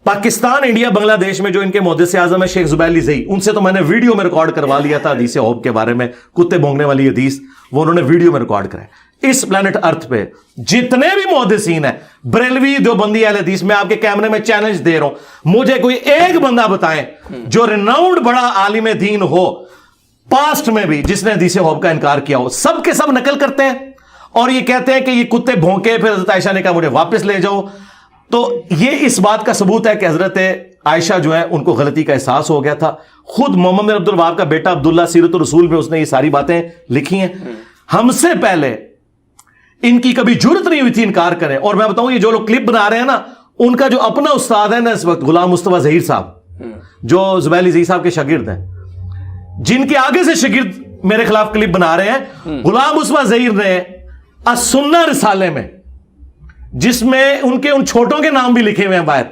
پاکستان, انڈیا, بنگلہ دیش میں جو ان کے محدث اعظم ہے شیخ زبیر علی زئی, ان سے تو میں نے ویڈیو میں ریکارڈ کروا لیا تھا حدیث حوب کے بارے میں, کتے بھونکنے والی حدیث, وہ انہوں نے ویڈیو میں ریکارڈ کرا ہے. اس پلانٹ ارتھ پہ جتنے بھی محدثین ہیں, بریلوی, دیوبندی, اہل حدیث, میں آپ کے کیمرے میں چیلنج دے رہا ہوں, مجھے کوئی ایک بندہ بتائیں جو ریناؤنڈ بڑا عالم دین ہو پاسٹ میں بھی جس نے حدیث حوب کا انکار کیا ہو. سب کے سب نقل کرتے ہیں اور یہ کہتے ہیں کہ یہ کتے بھونکے. پھر حضرت عائشہ نے کہا مجھے واپس لے جاؤ. تو یہ اس بات کا ثبوت ہے کہ حضرت عائشہ جو ہے ان کو غلطی کا احساس ہو گیا تھا. خود محمد بن عبد الوہاب کا بیٹا عبداللہ سیرت الرسول میں اس نے یہ ساری باتیں لکھی ہیں. ہم سے پہلے ان کی کبھی جرت نہیں ہوئی تھی انکار کریں. اور میں بتاؤں یہ جو لوگ کلپ بنا رہے ہیں نا, ان کا جو اپنا استاد ہے نا اس وقت, غلام مصطفیٰ ظہیر صاحب, جو زبیر علی زئی صاحب کے شاگرد ہیں, جن کے آگے سے شاگرد میرے خلاف کلپ بنا رہے ہیں, غلام مصطفیٰ ظہیر نے السنہ رسالے میں, جس میں ان کے ان چھوٹوں کے نام بھی لکھے ہوئے ہیں باہر,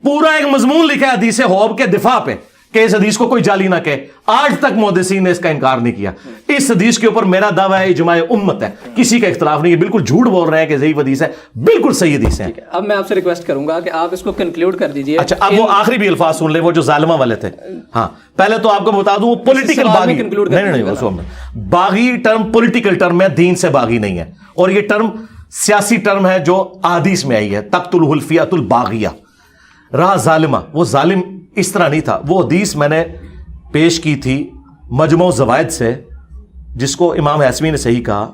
پورا ایک مضمون لکھا ہے حدیث حوب کے دفاع پہ کہ اس حدیث کو کوئی جعلی نہ کہے. آج تک محدثین نے اس کا انکار نہیں کیا. اس حدیث کے اوپر میرا دعویٰ ہے اجماع امت ہے, کسی کا اختلاف نہیں ہے. بالکل جھوٹ بول رہے ہیں کہ ضعیف حدیث ہے, بالکل صحیح حدیث ہے. اب میں آپ سے ریکویسٹ کروں گا کہ آپ اس کو کنکلوڈ کر دیجئے. اچھا اب وہ آخری بھی الفاظ سن لیں, وہ جو ظالمہ والے تھے. ہاں پہلے تو آپ کو بتا دوں وہ پولیٹیکل باغی, نہیں باغی ٹرم پولیٹیکل ٹرم ہے, دین سے باغی نہیں ہے. اور یہ ٹرم سیاسی ٹرم ہے جو احادیث میں آئی ہے, تقتلہ الفئۃ الباغیہ, رہا ظالمہ. وہ ظالم اس طرح نہیں تھا. وہ حدیث میں نے پیش کی تھی مجموع زوائد سے, جس کو امام حیثمی نے صحیح کہا,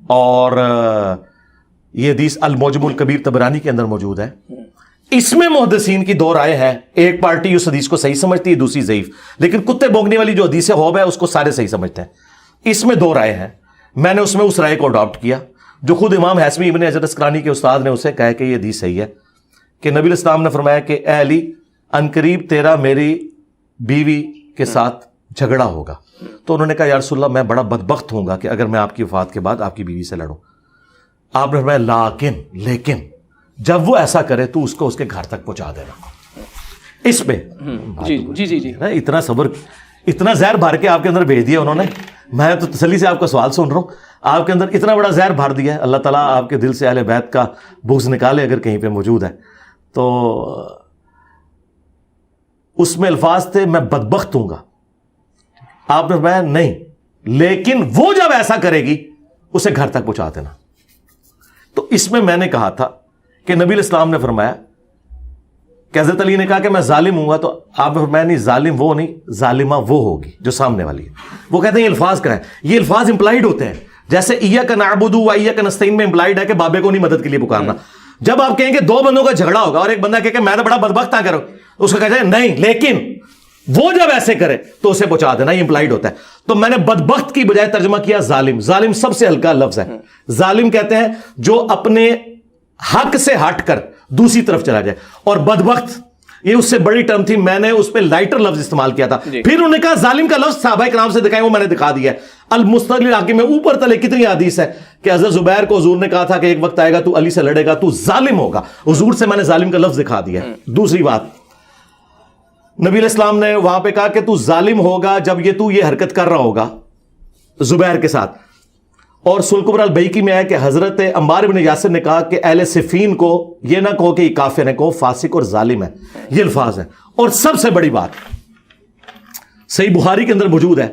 اور یہ حدیث المعجم الکبیر طبرانی کے اندر موجود ہے. اس میں محدثین کی دو رائے ہیں, ایک پارٹی اس حدیث کو صحیح سمجھتی ہے, دوسری ضعیف. لیکن کتے بھونکنے والی جو حدیث حوب ہے اس کو سارے صحیح سمجھتے ہیں. اس میں دو رائے ہیں. میں نے اس میں اس رائے کو اڈاپٹ کیا جو خود امام حیثمی ابن حجر اسقلانی کے استاد نے اسے کہا کہ یہ حدیث صحیح ہے, کہ نبی الاسلام نے فرمایا کہ اے علی عنقریب تیرا میری بیوی کے ساتھ جھگڑا ہوگا. تو انہوں نے کہا یا رسول اللہ میں بڑا بدبخت ہوں گا کہ اگر میں آپ کی وفات کے بعد آپ کی بیوی سے لڑوں. آپ نے فرمایا لیکن جب وہ ایسا کرے تو اس کو اس کے گھر تک پہنچا دینا. اس پہ جی اتنا صبر, اتنا زہر بھر کے آپ کے اندر بھیج دیا انہوں نے. میں تو تسلی سے آپ کا سوال سن رہا ہوں, آپ کے اندر اتنا بڑا زہر بھر دیا ہے. اللہ تعالیٰ آپ کے دل سے اہل بیت کا بغض نکالے اگر کہیں پہ موجود ہے. تو اس میں الفاظ تھے میں بدبخت ہوں گا. آپ نے فرمایا نہیں, لیکن وہ جب ایسا کرے گی اسے گھر تک پہنچا دینا. تو اس میں میں نے کہا تھا کہ نبی الاسلام نے فرمایا کہ حضرت علی نے کہا کہ میں ظالم ہوں گا, تو آپ نے فرمایا نہیں, ظالم وہ نہیں, ظالمہ وہ ہوگی جو سامنے والی ہے. وہ کہتے ہیں یہ الفاظ کا ہے, یہ الفاظ امپلائڈ ہوتے ہیں. جیسے ایاک نعبد و ایاک نستعین میں امپلائڈ ہے کہ بابے کو نہیں مدد کے لیے پکارنا. جب آپ کہیں گے دو بندوں کا جھگڑا ہوگا اور ایک بندہ کہے کہ میں تو بڑا بدبخت ہاں کرو، اس کو کہتے ہیں نہیں، لیکن وہ جب ایسے کرے تو اسے پہنچا دینا، یہ امپلائڈ ہوتا ہے. تو میں نے بدبخت کی بجائے ترجمہ کیا ظالم. ظالم سب سے ہلکا لفظ ہے. ظالم کہتے ہیں جو اپنے حق سے ہٹ کر دوسری طرف چلا جائے، اور بدبخت یہ اس سے بڑی ٹرم تھی، میں نے اس پہ لائٹر لفظ استعمال کیا تھا. پھر انہوں نے کہا ظالم کا لفظ صحابہ کرام سے دکھائیں، وہ میں نے دکھا دیا ہے. المستقل الحاکم میں اوپر تلے کتنی حدیث ہے کہ حضرت زبیر کو حضور نے کہا تھا کہ ایک وقت آئے گا تو علی سے لڑے گا، تو ظالم ہوگا. حضور سے میں نے ظالم کا لفظ دکھا دیا ہے. دوسری بات، نبی علیہ السلام نے وہاں پہ کہا کہ تو ظالم ہوگا جب یہ حرکت کر رہا ہوگا زبیر کے ساتھ. اور سلک کبری البیہقی میں ہے کہ حضرت عمار بن یاسر نے کہا کہ اہل صفین کو یہ نہ کہو کہ یہ کافر ہے، کہو فاسق اور ظالم ہے. یہ الفاظ ہیں. اور سب سے بڑی بات صحیح بخاری کے اندر موجود ہے،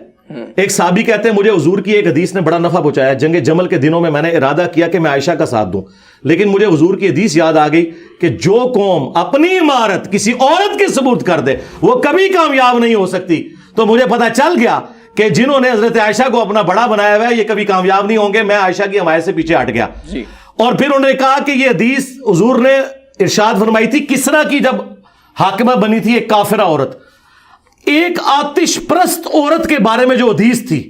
ایک صحابی کہتے ہیں مجھے حضور کی ایک حدیث نے بڑا نفع پہنچایا. جنگ جمل کے دنوں میں نے ارادہ کیا کہ میں عائشہ کا ساتھ دوں، لیکن مجھے حضور کی حدیث یاد آ گئی کہ جو قوم اپنی عمارت کسی عورت کے ثبوت کر دے وہ کبھی کامیاب نہیں ہو سکتی. تو مجھے پتا چل گیا کہ جنہوں نے حضرت عائشہ کو اپنا بڑا بنایا ہوا ہے یہ کبھی کامیاب نہیں ہوں گے. میں عائشہ کی حمایت سے پیچھے ہٹ گیا. اور پھر انہوں نے کہا کہ یہ حدیث حضور نے ارشاد فرمائی تھی کسرا کی جب حاکمہ بنی تھی ایک کافرہ عورت، ایک آتش پرست عورت کے بارے میں جو حدیث تھی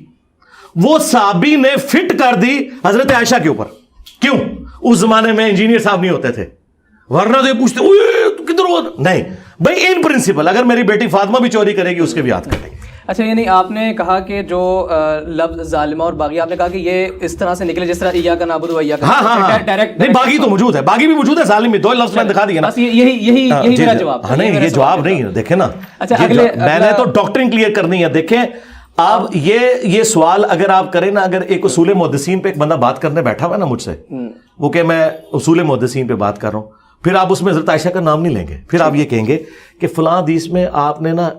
وہ صحابی نے فٹ کر دی حضرت عائشہ کے اوپر. کیوں؟ اس زمانے میں انجینئر صاحب نہیں ہوتے تھے، ورنہ تو یہ پوچھتے تو کدھر ہو. نہیں بھائی، ان پرنسپل اگر میری بیٹی فاطمہ بھی چوری کرے گی اس کے بھی ہاتھ کٹیں گے. اچھا، یعنی آپ نے کہا کہ جو لفظ ظالمہ اور باغی، آپ نے کہا کہ یہ اس طرح سے نکلے جس طرح ایاک نعبد و ایاک ڈائریکٹ. نہیں، باغی تو موجود ہے، باغی بھی موجود ہے، ظالم بھی. دو لفظ میں دکھا دیا نا. بس یہی میرا جواب. نہیں، یہ جواب نہیں ہے. دیکھیں نا، میں نے تو ڈاکٹرنگ کلیئر کرنی ہے. دیکھیں آپ یہ سوال اگر آپ کریں نا، اگر ایک اصول محدثین پہ ایک بندہ بات کرنے بیٹھا ہوا نا مجھ سے، وہ کہ میں اصول محدثین پہ بات کر رہا ہوں، پھر آپ اس میں حضرت عائشہ کا نام نہیں لیں گے، پھر آپ یہ کہیں گے کہ فلاں حدیث میں آپ نے نا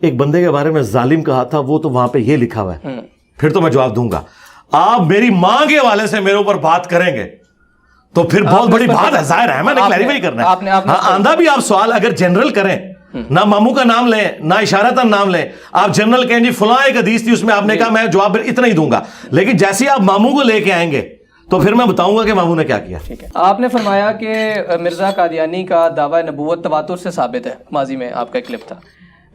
ایک بندے کے بارے میں ظالم کہا تھا، وہ تو وہاں پہ یہ لکھا ہوا ہے، پھر تو میں جواب دوں گا. آپ میری ماں کے حوالے سے میرے اوپر بات کریں گے تو پھر بہت بڑی بات ہے. ظاہر ہے میں نے کلیریفائی کرنا ہے. ہاں، آندھا بھی آپ سوال اگر جنرل کریں، نہ ماموں کا نام لیں نہ اشارتاً نام لیں، آپ جنرل کہیں جی فلاں ایک حدیث تھی اس میں آپ نے کہا، میں جواب اتنا ہی دوں گا. لیکن جیسے آپ ماموں کو لے کے آئیں گے تو پھر میں بتاؤں گا کہ ماموں نے کیا کیا. آپ نے فرمایا کہ مرزا قادیانی کا دعویٰ نبوت تواتر سے ثابت ہے. ماضی میں آپ کا ایک کلپ تھا.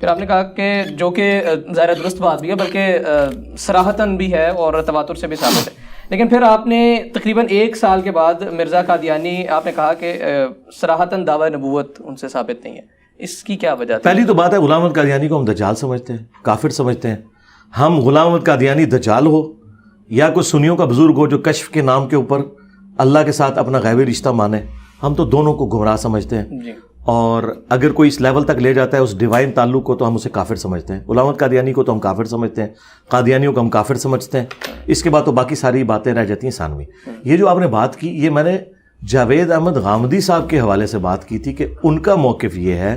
پھر آپ نے کہا کہ جو کہ ظاہر درست بات بھی ہے بلکہ صراحتاً بھی ہے اور تواتر سے بھی ثابت ہے. لیکن پھر آپ نے تقریباً 1 سال کے بعد مرزا قادیانی، آپ نے کہا کہ صراحتاً دعویٰ نبوت ان سے ثابت نہیں ہے. اس کی کیا وجہ تھی؟ پہلی تو بات ہے غلام احمد قادیانی کو ہم دجال سمجھتے ہیں، کافر سمجھتے ہیں. ہم غلام احمد قادیانی دجال ہو یا کوئی سنیوں کا بزرگ ہو جو کشف کے نام کے اوپر اللہ کے ساتھ اپنا غیبی رشتہ مانے، ہم تو دونوں کو گمراہ سمجھتے ہیں. اور اگر کوئی اس لیول تک لے جاتا ہے اس ڈیوائن تعلق کو تو ہم اسے کافر سمجھتے ہیں. غلام احمد قادیانی کو تو ہم کافر سمجھتے ہیں، قادیانیوں کو ہم کافر سمجھتے ہیں. اس کے بعد تو باقی ساری باتیں رہ جاتی ہیں ثانوی. یہ جو آپ نے بات کی، یہ میں نے جاوید احمد غامدی صاحب کے حوالے سے بات کی تھی کہ ان کا موقف یہ ہے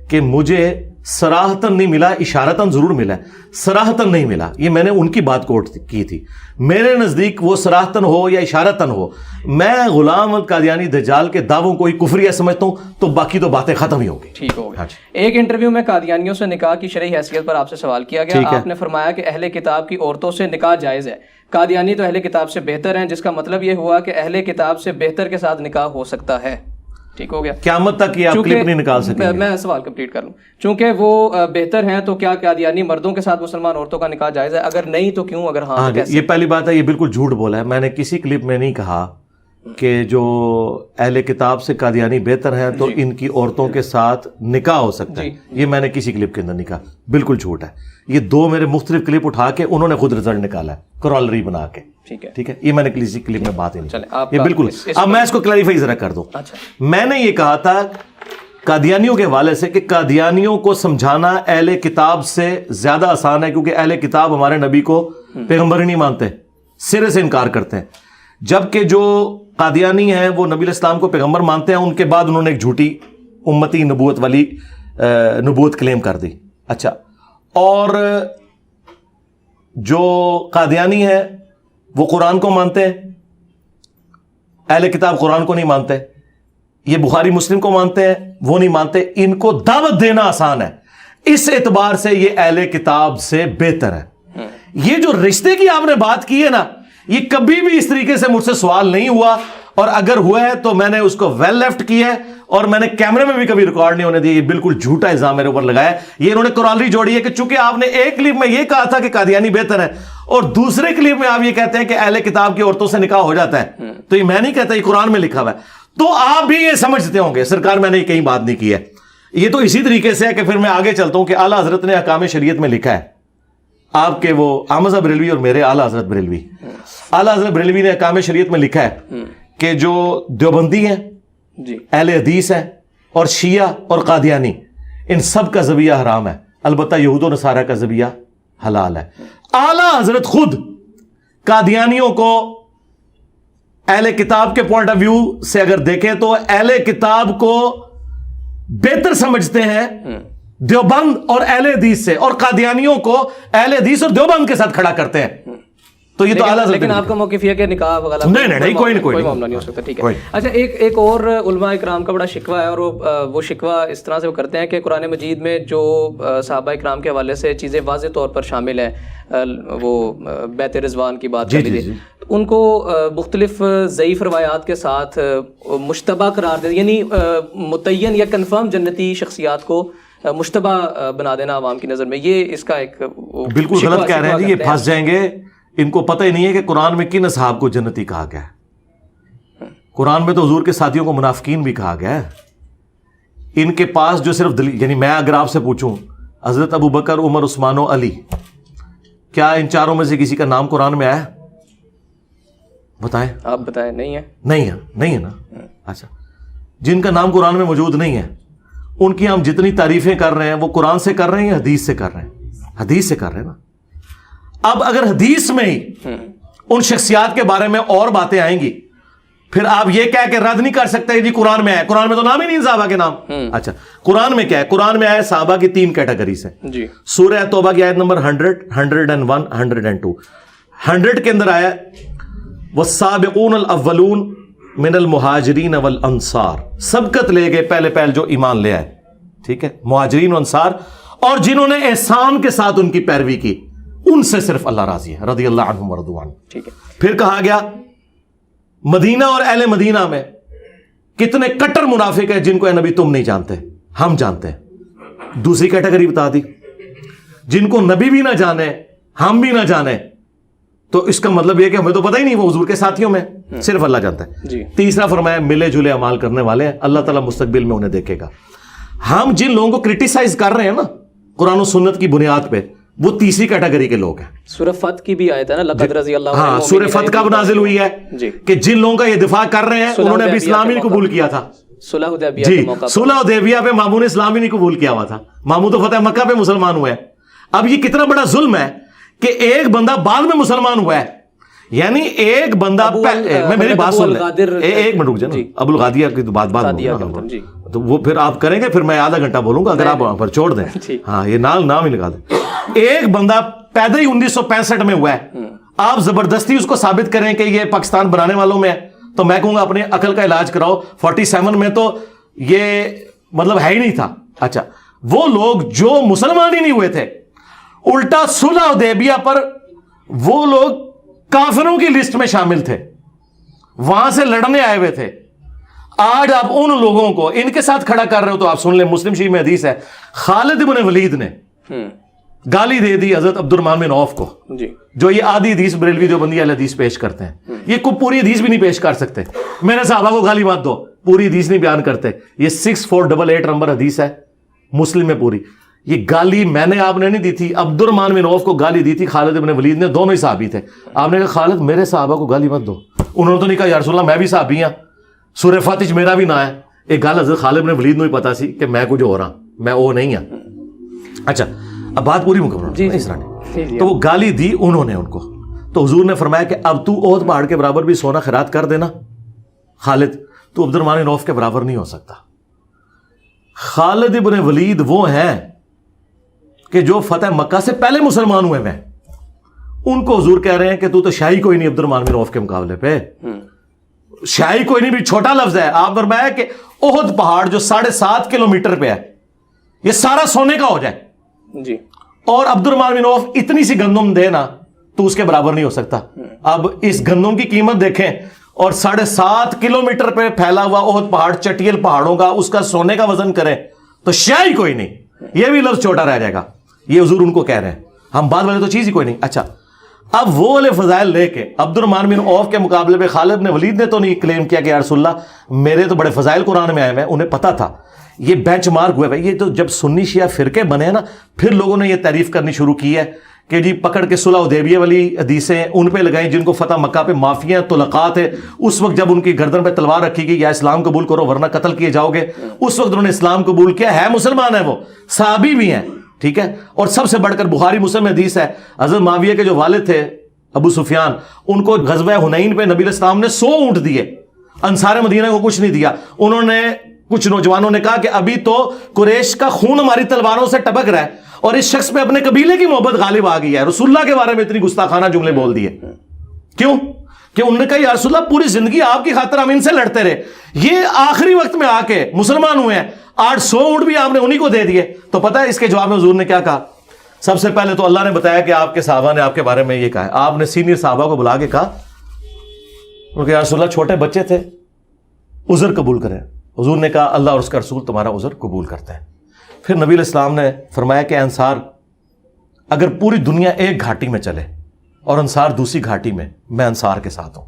کہ مجھے صراحتاً نہیں ملا، اشارتاً ضرور ملا، صراحتاً نہیں ملا. یہ میں نے ان کی بات کوٹ کی تھی. میرے نزدیک وہ صراحتاً ہو یا اشارتاً ہو، میں غلام احمد قادیانی دجال کے دعووں کو ہی کفریہ سمجھتا ہوں. تو باقی تو باتیں ختم ہی ہوں گی. ٹھیک ہو گیا. ایک انٹرویو میں قادیانیوں سے نکاح کی شرعی حیثیت پر آپ سے سوال کیا گیا. آپ نے فرمایا کہ اہل کتاب کی عورتوں سے نکاح جائز ہے. قادیانی تو اہل کتاب سے بہتر ہیں، جس کا مطلب یہ ہوا کہ اہل کتاب سے بہتر کے ساتھ نکاح ہو سکتا ہے. ٹھیک ہو گیا. قیامت تک یہ آپ کلپ نہیں نکال سکتے. میں سوال کمپلیٹ کر لوں. چونکہ وہ بہتر ہیں تو کیا قادیانی مردوں کے ساتھ مسلمان عورتوں کا نکاح جائز ہے؟ اگر نہیں تو کیوں؟ اگر ہاں تو یہ پہلی بات ہے، یہ بالکل جھوٹ بولا ہے. میں نے کسی کلپ میں نہیں کہا کہ جو اہل کتاب سے قادیانی بہتر ہیں تو ان کی عورتوں کے ساتھ نکاح ہو سکتا ہے. یہ میں نے کسی کلپ کے اندر نہیں کہا، بالکل جھوٹ ہے. یہ 2 میرے مختلف کلپ اٹھا کے انہوں نے خود رزلٹ نکالا ہے، کرالری بنا کے. ٹھیک ہے، یہ میں نے کسی کلپ میں بات ہی نہیں. یہ بالکل. اب میں اس کو کلیریفائی ذرا کر دوں. میں نے یہ کہا تھا قادیانیوں کے حوالے سے کہ قادیانیوں کو سمجھانا اہل کتاب سے زیادہ آسان ہے، کیونکہ اہل کتاب ہمارے نبی کو پیغمبر ہی نہیں مانتے، سرے سے انکار کرتے ہیں. جبکہ جو قادیانی ہیں وہ نبی علیہ السلام کو پیغمبر مانتے ہیں. ان کے بعد انہوں نے ایک جھوٹی امتی نبوت والی نبوت کلیم کر دی. اچھا، اور جو قادیانی ہیں وہ قرآن کو مانتے ہیں، اہل کتاب قرآن کو نہیں مانتے. یہ بخاری مسلم کو مانتے ہیں، وہ نہیں مانتے. ان کو دعوت دینا آسان ہے، اس اعتبار سے یہ اہل کتاب سے بہتر ہے. یہ جو رشتے کی آپ نے بات کی ہے نا، یہ کبھی بھی اس طریقے سے مجھ سے سوال نہیں ہوا, اور اگر ہوا ہے تو میں نے اس کو ویل لیفٹ کیا ہے, اور میں نے کیمرے میں بھی کبھی ریکارڈ نہیں ہونے دی. یہ بالکل جھوٹا الزام میرے اوپر لگایا ہے. یہ انہوں نے کورالری جوڑی ہے کہ چونکہ آپ نے ایک کلپ میں یہ کہا تھا کہ قادیانی بہتر ہے, اور دوسرے کلپ میں آپ یہ کہتے ہیں کہ اہل کتاب کی عورتوں سے نکاح ہو جاتا ہے, تو یہ میں نہیں کہتا, یہ قرآن میں لکھا ہوا ہے. تو آپ بھی یہ سمجھتے ہوں گے سرکار میں نے کہیں بات نہیں کی ہے. یہ تو اسی طریقے سے ہے کہ پھر میں آگے چلتا ہوں کہ اعلیٰ حضرت نے احکام شریعت میں لکھا ہے, آپ کے وہ احمد صاحب بریلوی اور میرے اعلیٰ حضرت بریلوی, اعلیٰ حضرت بریلوی نے احکام شریعت میں لکھا ہے کہ جو دیوبندی ہیں, اہل حدیث ہیں, اور شیعہ اور قادیانی, ان سب کا ذبیحہ حرام ہے, البتہ یہود و نصارہ کا ذبیحہ حلال ہے. اعلیٰ حضرت خود قادیانیوں کو اہل کتاب کے پوائنٹ آف ویو سے اگر دیکھیں تو اہل کتاب کو بہتر سمجھتے ہیں دیوبند اور اہل حدیث سے, اور قادیانیوں کو اہل حدیث اور دیوبند کے ساتھ کھڑا کرتے ہیں. تو یہ تو اعلیٰ حضرت, لیکن آپ کا موقف یہ کہ نکاح وغیرہ نہیں کوئی معاملہ نہیں ہو سکتا. ٹھیک ہے. اچھا, ایک اور علماء اکرام کا بڑا شکوہ ہے, اور وہ شکوہ اس طرح سے وہ کرتے ہیں کہ قرآن مجید میں جو صحابہ اکرام کے حوالے سے چیزیں واضح طور پر شامل ہیں, وہ بیت رضوان کی بات کر لیجیے, ان کو مختلف ضعیف روایات کے ساتھ مشتبہ قرار دے, یعنی متعین یا کنفرم جنتی شخصیات کو مشتبہ بنا دینا عوام کی نظر میں, یہ اس کا ایک بالکل غلط کہہ رہے ہیں جی. یہ پھنس جائیں گے, ان کو پتہ ہی نہیں ہے کہ قرآن میں کن اصحاب کو جنتی کہا گیا ہے. قرآن میں تو حضور کے ساتھیوں کو منافقین بھی کہا گیا ہے. ان کے پاس جو صرف دلیل, یعنی میں اگر آپ سے پوچھوں حضرت ابو بکر, عمر, عثمان و علی, کیا ان چاروں میں سے کسی کا نام قرآن میں آیا؟ بتائیں, آپ بتائیں. نہیں ہے, نہیں ہے نا. اچھا, جن کا نام قرآن میں موجود نہیں ہے ان کی ہم جتنی تعریفیں کر رہے ہیں وہ قرآن سے کر رہے ہیں یا حدیث سے کر رہے ہیں؟ حدیث سے کر رہے ہیں نا. اب اگر حدیث میں ہی ان شخصیات کے بارے میں اور باتیں آئیں گی, پھر آپ یہ کہہ کے رد نہیں کر سکتے جی قرآن میں ہے. قرآن میں تو نام ہی نہیں صحابہ کے نام. اچھا, قرآن میں کیا ہے؟ قرآن میں آیا صحابہ کی 3 کیٹیگریز ہیں جی. سورہ توبہ کی آیت نمبر 100, 101, 102. 100 کے اندر آیا والسابقون الاولون من المہاجرین والانصار, سبقت لے گئے پہلے جو ایمان لے آئے. ٹھیک ہے, مہاجرین و انصار, اور جنہوں نے احسان کے ساتھ ان کی پیروی کی, ان سے صرف اللہ راضی ہے, رضی اللہ عنہم ورضوا عنہ. ٹھیک ہے. پھر کہا گیا مدینہ اور اہل مدینہ میں کتنے کٹر منافق ہیں جن کو اے نبی تم نہیں جانتے, ہم جانتے ہیں. دوسری کیٹیگری بتا دی, جن کو نبی بھی نہ جانے ہم بھی نہ جانے, تو اس کا مطلب یہ کہ ہمیں تو پتہ ہی نہیں, وہ حضور کے ساتھیوں میں صرف اللہ جانتا ہے جی. تیسرا فرمایا ملے جلے اعمال کرنے والے ہیں, اللہ تعالیٰ مستقبل میں انہیں دیکھے گا. ہم جن لوگوں کو کرٹیسائز کر رہے ہیں نا قرآن و سنت کی بنیاد پہ, وہ تیسری کیٹیگری کے لوگ ہیں. سورہ فتح کی بھی آیت ہے نا, لقد رضی اللہ عنہ. ہاں, سورہ فتح کب نازل ہوئی ہے جی, کہ جن لوگوں کا یہ دفاع کر رہے ہیں انہوں نے ابھی اسلام ہی نہیں قبول کیا تھا. صلح حدیبیہ جی, کے موقع صلح حدیبیہ پہ مامون اسلام ہی نہیں قبول کیا ہوا تھا. مامون تو فتح مکہ پہ مسلمان ہوئے ہیں. اب یہ کتنا بڑا ظلم ہے کہ ایک بندہ بعد میں مسلمان ہوا ہے, یعنی ایک بندہ میری بات سن لیں, ایک منٹ رک جائے, ابو الغادیہ کی بات تو وہ پھر آپ کریں گے, پھر میں آدھا گھنٹہ بولوں گا اگر آپ وہاں پر چھوڑ دیں. ہاں, یہ نام ہی لگا دیں. ایک بندہ پیدا ہی 1965 میں ہوا ہے, آپ زبردستی اس کو ثابت کریں کہ یہ پاکستان بنانے والوں میں ہے, تو میں کہوں گا اپنے عقل کا علاج کراؤ. 47 میں تو یہ مطلب ہے ہی نہیں تھا. اچھا, وہ لوگ جو مسلمان ہی نہیں ہوئے تھے, الٹا صلح حدیبیہ پر وہ لوگ کافروں کی لسٹ میں شامل تھے, وہاں سے لڑنے آئے ہوئے تھے. آج آپ ان لوگوں کو ان کے ساتھ کھڑا کر رہے ہو, تو آپ سن لیں, مسلم شریف میں حدیث ہے, خالد بن ولید نے گالی دے دی حضرت عبد الرحمن بن عوف کو جی, جو یہ آدھی حدیث بریلوی دیوبندی اہل حدیث پیش کرتے ہیں. یہ کوئی پوری حدیث بھی نہیں پیش کر سکتے. میرے صحابہ کو گالی مت دو, پوری حدیث نہیں بیان کرتے. یہ 6488 نمبر حدیث ہے مسلم میں پوری. یہ گالی میں نے آپ نے نہیں دی تھی, عبد الرحمن بن عوف کو گالی دی تھی خالد بن ولید نے, دونوں ہی صحابی تھے. آپ نے کہا خالد میرے صحابہ کو گالی مت دو. انہوں نے تو نہیں کہا یا رسول اللہ میں بھی صحابی ہوں, سورہ فاتح میرا بھی نہ ہے. ایک گال حضرت خالد بن ولید نے پتا سی کہ میں کچھ ہو رہا, میں وہ نہیں ہوں. اچھا, اب بات پوری مکمل جی, تو وہ گالی دی انہوں نے ان کو, تو حضور نے فرمایا کہ اب تو احد پہاڑ کے برابر بھی سونا خیرات کر دینا خالد, تو عبد الرحمن بن عوف کے برابر نہیں ہو سکتا. خالد بن ولید وہ ہیں کہ جو فتح مکہ سے پہلے مسلمان ہوئے ہیں, ان کو حضور کہہ رہے ہیں کہ تو شاہی کوئی نہیں عبد الرحمن بن عوف کے مقابلے پہ, شاہی کوئی نہیں, بھی چھوٹا لفظ ہے. آپ فرمایا کہ احد پہاڑ جو 7.5 کلومیٹر پہ ہے, یہ سارا سونے کا ہو جائے جی, اور عبد الرحمن بن عوف اتنی سی گندم دے نا تو اس کے برابر نہیں ہو سکتا. اب اس گندم کی قیمت دیکھیں اور 7.5 کلومیٹر پہ پھیلا ہوا احد پہاڑ چٹیل پہاڑوں کا اس کا سونے کا وزن کریں تو شاید کوئی نہیں. یہ بھی لفظ چھوٹا رہ جائے گا. یہ حضور ان کو کہہ رہے ہیں, ہم بعد والے تو چیز ہی کوئی نہیں. اچھا, اب وہ والے فضائل لے کے عبد الرحمن بن عوف کے مقابلے میں خالد بن ولید نے تو نہیں کلیم کیا کہ یا رسول اللہ میرے تو بڑے فضائل قرآن میں آئے ہیں. انہیں پتا تھا یہ بینچ مارک ہوئے بھائی. یہ تو جب سنی شیعہ فرقے بنے نا پھر لوگوں نے یہ تعریف کرنی شروع کی ہے کہ جی پکڑ کے صلح حدیبیہ والی حدیثیں ان پہ لگائیں جن کو فتح مکہ پہ معافیاں طلقات ہے. اس وقت جب ان کی گردن پہ تلوار رکھی گئی یا اسلام قبول کرو ورنہ قتل کیے جاؤ گے, اس وقت انہوں نے اسلام قبول کیا ہے, مسلمان ہے, وہ صحابی بھی ہیں. ٹھیک ہے, اور سب سے بڑھ کر بخاری مسلم میں حدیث ہے حضرت معاویہ کے جو والد تھے ابو سفیان, ان کو غزوہ حنین پہ نبی علیہ السلام نے 100 اونٹ دیے, انصار مدینہ کو کچھ نہیں دیا. انہوں نے کچھ نوجوانوں نے کہا کہ ابھی تو قریش کا خون ہماری تلواروں سے ٹپک رہا ہے اور اس شخص پہ اپنے قبیلے کی محبت غالب آ گئی ہے, رسول اللہ کے بارے میں اتنی گستاخانہ جملے بول دیے. کیوں کہ انہوں نے کہا یا رسول اللہ پوری زندگی آپ کی خاطر ہم ان سے لڑتے رہے, یہ آخری وقت میں آ کے مسلمان ہوئے ہیں, 800 اونٹ بھی آپ نے انہی کو دے دیے. تو پتہ ہے اس کے جواب میں حضور نے کیا کہا؟ سب سے پہلے تو اللہ نے بتایا کہ آپ کے صحابہ نے آپ کے بارے میں یہ کہا ہے. آپ نے سینئر صحابہ کو بلا کے کہا کہ یا رسول اللہ چھوٹے بچے تھے, عذر قبول کریں. حضور نے کہا اللہ اور اس کا رسول تمہارا عذر قبول کرتے ہیں. پھر نبی علیہ السلام نے فرمایا کہ انصار اگر پوری دنیا ایک گھاٹی میں چلے اور انصار دوسری گھاٹی میں انصار کے ساتھ ہوں,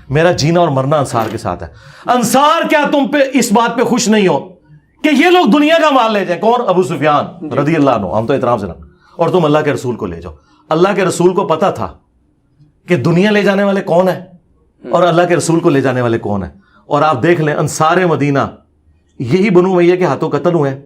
میرا جینا اور مرنا انصار کے ساتھ ہے. انصار کیا تم پہ اس بات پہ خوش نہیں ہو کہ یہ لوگ دنیا کا مال لے جائیں؟ کون؟ ابو سفیان رضی اللہ عنہ, ہم تو احترام سے نا, اور تم اللہ کے رسول کو لے جاؤ. اللہ کے رسول کو پتا تھا کہ دنیا لے جانے والے کون ہیں اور اللہ کے رسول کو لے جانے والے کون ہیں. اور آپ دیکھ لیں انصار مدینہ یہی بنو امیہ کے ہاتھوں قتل ہوئے ہیں.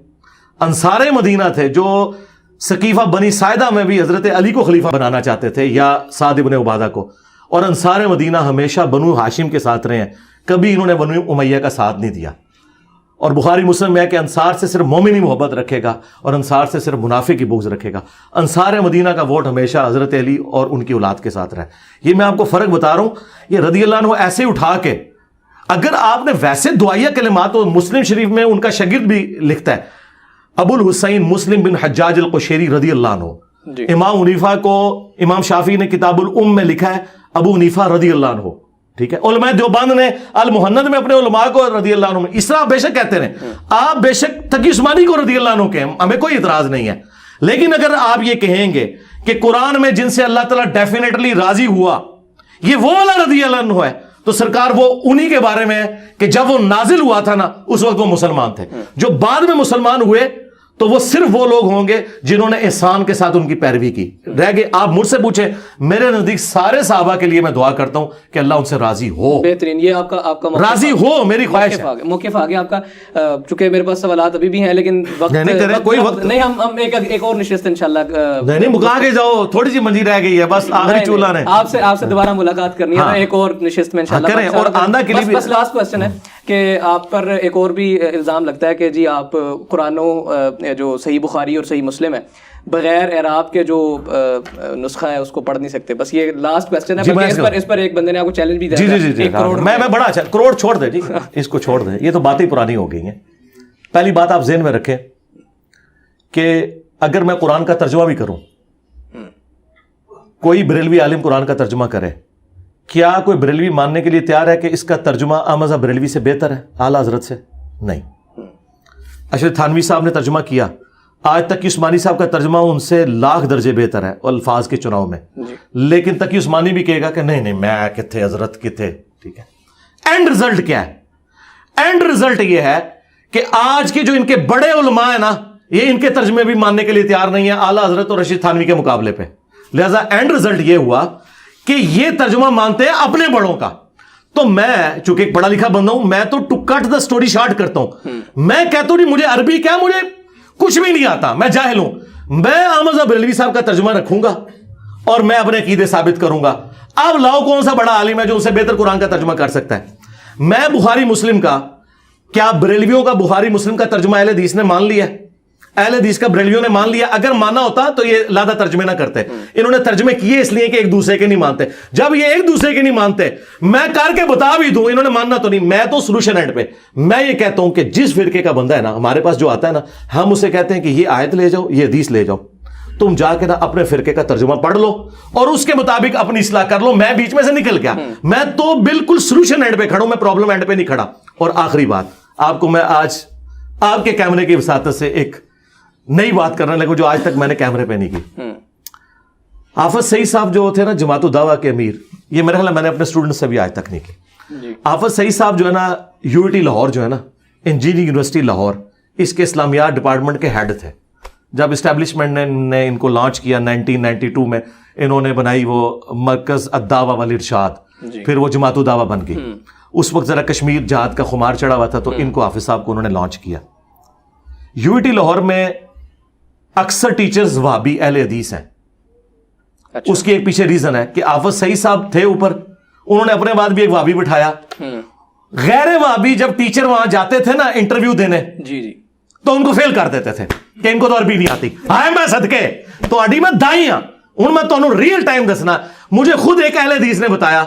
انصار مدینہ تھے جو سقیفہ بنی ساعدہ میں بھی حضرت علی کو خلیفہ بنانا چاہتے تھے یا سعد بن عبادہ کو, اور انصار مدینہ ہمیشہ بنو ہاشم کے ساتھ رہے ہیں, کبھی انہوں نے بنو امیہ کا ساتھ نہیں دیا. اور بخاری مسلم میں ہے کہ انصار سے صرف مومن ہی محبت رکھے گا اور انصار سے صرف منافق کی بغض رکھے گا. انصار مدینہ کا ووٹ ہمیشہ حضرت علی اور ان کی اولاد کے ساتھ رہا. یہ میں آپ کو فرق بتا رہا ہوں. یہ رضی اللہ عنہ ایسے اٹھا کے, اگر آپ نے ویسے دعائیہ کلمات, تو مسلم شریف میں ان کا شاگرد بھی لکھتا ہے ابو الحسین مسلم بن حجاج القشیری رضی اللہ عنہ. امام حنیفہ کو امام شافعی نے کتاب الام میں لکھا ہے ابو حنیفہ رضی اللہ عنہ. ٹھیک ہے, علماء دیوبند نے المہند میں اپنے علماء کو رضی اللہ عنہ, اس طرح آپ بے شک کہتے رہیں, آپ بے شک تقی عثمانی کو رضی اللہ عنہ کہیں, ہمیں کوئی اعتراض نہیں ہے. لیکن اگر آپ یہ کہیں گے کہ قرآن میں جن سے اللہ تعالیٰ ڈیفینیٹلی راضی ہوا یہ وہ والا رضی اللہ عنہ ہے, تو سرکار وہ انہی کے بارے میں ہے کہ جب وہ نازل ہوا تھا نا اس وقت وہ مسلمان تھے. جو بعد میں مسلمان ہوئے تو وہ صرف وہ لوگ ہوں گے جنہوں نے احسان کے ساتھ ان کی پیروی کی. رہ گئے آپ مجھ سے پوچھیں, میرے نزدیک سارے صحابہ کے لیے میں دعا کرتا ہوں کہ اللہ ان سے راضی ہو. بہترین, یہ آپ کا راضی ہو, میری خواہش ہے. موقف آ گیا آپ کا. چونکہ میرے پاس سوالات ابھی بھی ہیں لیکن وقت نہیں, ہم ایک اور نشست انشاءاللہ نہیں مکا کے جاؤ, تھوڑی سی منزل رہ گئی ہے بس, آخری چولہا نے آپ سے دوبارہ ملاقات کرنی ہے ایک اور نشست میں انشاءاللہ کریں. اور آندہ کے لیے بس لاسٹ کوسچن ہے کہ آپ پر ایک اور بھی الزام لگتا ہے کہ جی آپ قرآنوں جو صحیح بخاری اور صحیح مسلم ہے بغیر اعراب کے جو نسخہ ہے اس کو پڑھ نہیں سکتے. بس یہ لاسٹ کوسچن ہے, اس پر ایک بندے نے آپ کو چیلنج بھی دیا. جی میں بڑا اچھا, کروڑ چھوڑ دیں جی, اس کو چھوڑ دیں, یہ تو باتیں پرانی ہو گئی ہیں. پہلی بات آپ ذہن میں رکھیں کہ اگر میں قرآن کا ترجمہ بھی کروں, کوئی بریلوی عالم قرآن کا ترجمہ کرے, کیا کوئی بریلوی ماننے کے لیے تیار ہے کہ اس کا ترجمہ احمد بریلوی سے بہتر ہے, اعلیٰ حضرت سے؟ نہیں. اشرف تھانوی صاحب نے ترجمہ کیا, آج تقی عثمانی صاحب کا ترجمہ ان سے لاکھ درجے بہتر ہے الفاظ کے چناؤ میں, لیکن تقی عثمانی بھی کہے گا کہ نہیں میں کتھے حضرت کتھے. ٹھیک ہے, اینڈ رزلٹ کیا ہے؟ اینڈ رزلٹ یہ ہے کہ آج کے جو ان کے بڑے علماء ہیں نا, یہ ان کے ترجمے بھی ماننے کے لیے تیار نہیں ہے اعلیٰ حضرت اور رشید تھانوی کے مقابلے پہ. لہذا اینڈ رزلٹ یہ ہوا کہ یہ ترجمہ مانتے ہیں اپنے بڑوں کا. تو میں چونکہ ایک پڑھا لکھا بندہ ہوں, میں تو to cut the story short کرتا ہوں. میں کہتا ہوں نہیں مجھے عربی کیا, مجھے کچھ بھی نہیں آتا, میں جاہل ہوں, میں احمد بریلوی صاحب کا ترجمہ رکھوں گا اور میں اپنے عقیدے ثابت کروں گا. اب لاؤ کون سا بڑا عالم ہے جو ان سے بہتر قرآن کا ترجمہ کر سکتا ہے. میں بخاری مسلم کا, کیا بریلویوں کا بخاری مسلم کا ترجمہ اہل حدیث نے مان لیا؟ اہل حدیث کا بریلویوں نے مان لیا. اگر مانا ہوتا تو یہ لادہ ترجمے نہ کرتے. انہوں نے ترجمے کیے اس لیے کہ ایک دوسرے کے نہیں مانتے. جب یہ ایک دوسرے کے نہیں مانتے, میں کر کے بتا بھی دوں, انہوں نے ماننا تو نہیں. میں تو سولوشن اینڈ پہ میں یہ کہتا ہوں کہ جس فرقے کا بندہ ہے نا, ہمارے پاس جو آتا ہے نا, ہم اسے کہتے ہیں کہ یہ آیت لے جاؤ, یہ حدیث لے جاؤ. تم جا کے نا اپنے فرقے کا ترجمہ پڑھ لو اور اس کے مطابق اپنی اصلاح کر لو. میں بیچ میں سے نکل گیا, میں تو بالکل سولوشن اینڈ پہ کھڑا ہوں, میں پرابلم اینڈ پہ نہیں کھڑا. اور آخری بات, آپ کو میں آج آپ کے کیمرے کی وساطت سے ایک نئی بات کرنے لگا جو آج تک میں نے کیمرے پہ نہیں کی. حافظ سعید صاحب جو تھے نا جماعت الدعوہ کے امیر, یہ میرا خیال ہے میں نے اپنے اسٹوڈنٹ سے بھی آج تک نہیں کی. حافظ سعید صاحب جو ہے نا یو لاہور جو ہے نا انجینئرنگ یونیورسٹی لاہور, اس کے اسلامیات ڈپارٹمنٹ کے ہیڈ تھے. جب اسٹیبلشمنٹ نے ان کو لانچ کیا 1992 میں, انہوں نے بنائی وہ مرکز الدعوہ والارشاد, پھر وہ جماعت الدعوہ بن گئی. اس وقت ذرا کشمیر جہاد کا خمار چڑھا ہوا تھا تو ان کو حافظ صاحب کو انہوں نے لانچ کیا. یو لاہور میں اکثر ٹیچرز وہابی اہل حدیث ہیں. اس کی ایک پیچھے ریزن ہے کہ حافظ سعید صاحب تھے اوپر, انہوں نے اپنے بعد بھی ایک وہابی بٹھایا. غیر وہابی جب ٹیچر وہاں جاتے تھے نا انٹرویو دینے, تو ان کو فیل کر دیتے تھے کہ ان کو تو عربی نہیں آتی. آئے میں صدقے تو اڈی میں دائی ہاں, ان میں تو ریئل ٹائم دسنا. مجھے خود ایک اہل حدیث نے بتایا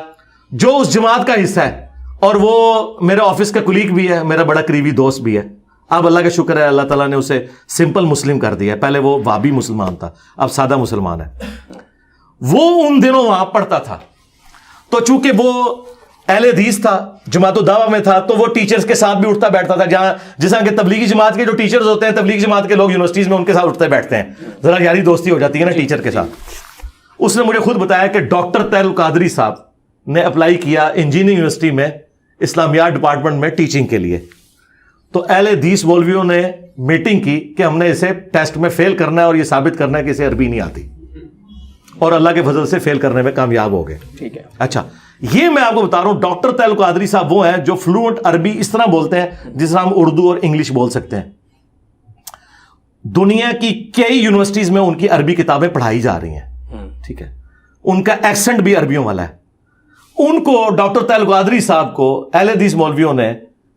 جو اس جماعت کا حصہ ہے, اور وہ میرے آفس کا کلیگ بھی ہے, میرا بڑا قریبی دوست بھی ہے. اب اللہ کا شکر ہے, اللہ تعالیٰ نے اسے سمپل مسلم کر دیا ہے. پہلے وہ وہابی مسلمان تھا, اب سادہ مسلمان ہے. وہ ان دنوں وہاں پڑھتا تھا, تو چونکہ وہ اہل حدیث تھا, جماعت الدعوہ میں تھا, تو وہ ٹیچرز کے ساتھ بھی اٹھتا بیٹھتا تھا. جہاں جس طرح کہ تبلیغی جماعت کے جو ٹیچرز ہوتے ہیں, تبلیغی جماعت کے لوگ یونیورسٹیز میں ان کے ساتھ اٹھتے بیٹھتے ہیں, ذرا یاری دوستی ہو جاتی ہے نا ٹیچر کے ساتھ. اس نے مجھے خود بتایا کہ ڈاکٹر طاہر القادری صاحب نے اپلائی کیا انجینئرنگ یونیورسٹی میں اسلامیات ڈپارٹمنٹ میں ٹیچنگ کے لیے. تو اہل حدیث مولویوں نے میٹنگ کی کہ ہم نے اسے ٹیسٹ میں فیل کرنا ہے اور یہ ثابت کرنا ہے کہ اسے عربی نہیں آتی, اور اللہ کے فضل سے فیل کرنے میں کامیاب ہو گئے. ٹھیک ہے, اچھا یہ میں آپ کو بتا رہا ہوں, ڈاکٹر طاہر القادری صاحب وہ ہیں جو فلوئنٹ عربی اس طرح بولتے ہیں جس طرح ہم اردو اور انگلش بول سکتے ہیں. دنیا کی کئی یونیورسٹیز میں ان کی عربی کتابیں پڑھائی جا رہی ہیں. ٹھیک ہے, ان کا ایکسنٹ بھی عربیوں والا ہے. ان کو ڈاکٹر طاہر القادری صاحب کو اہل حدیث مولویوں نے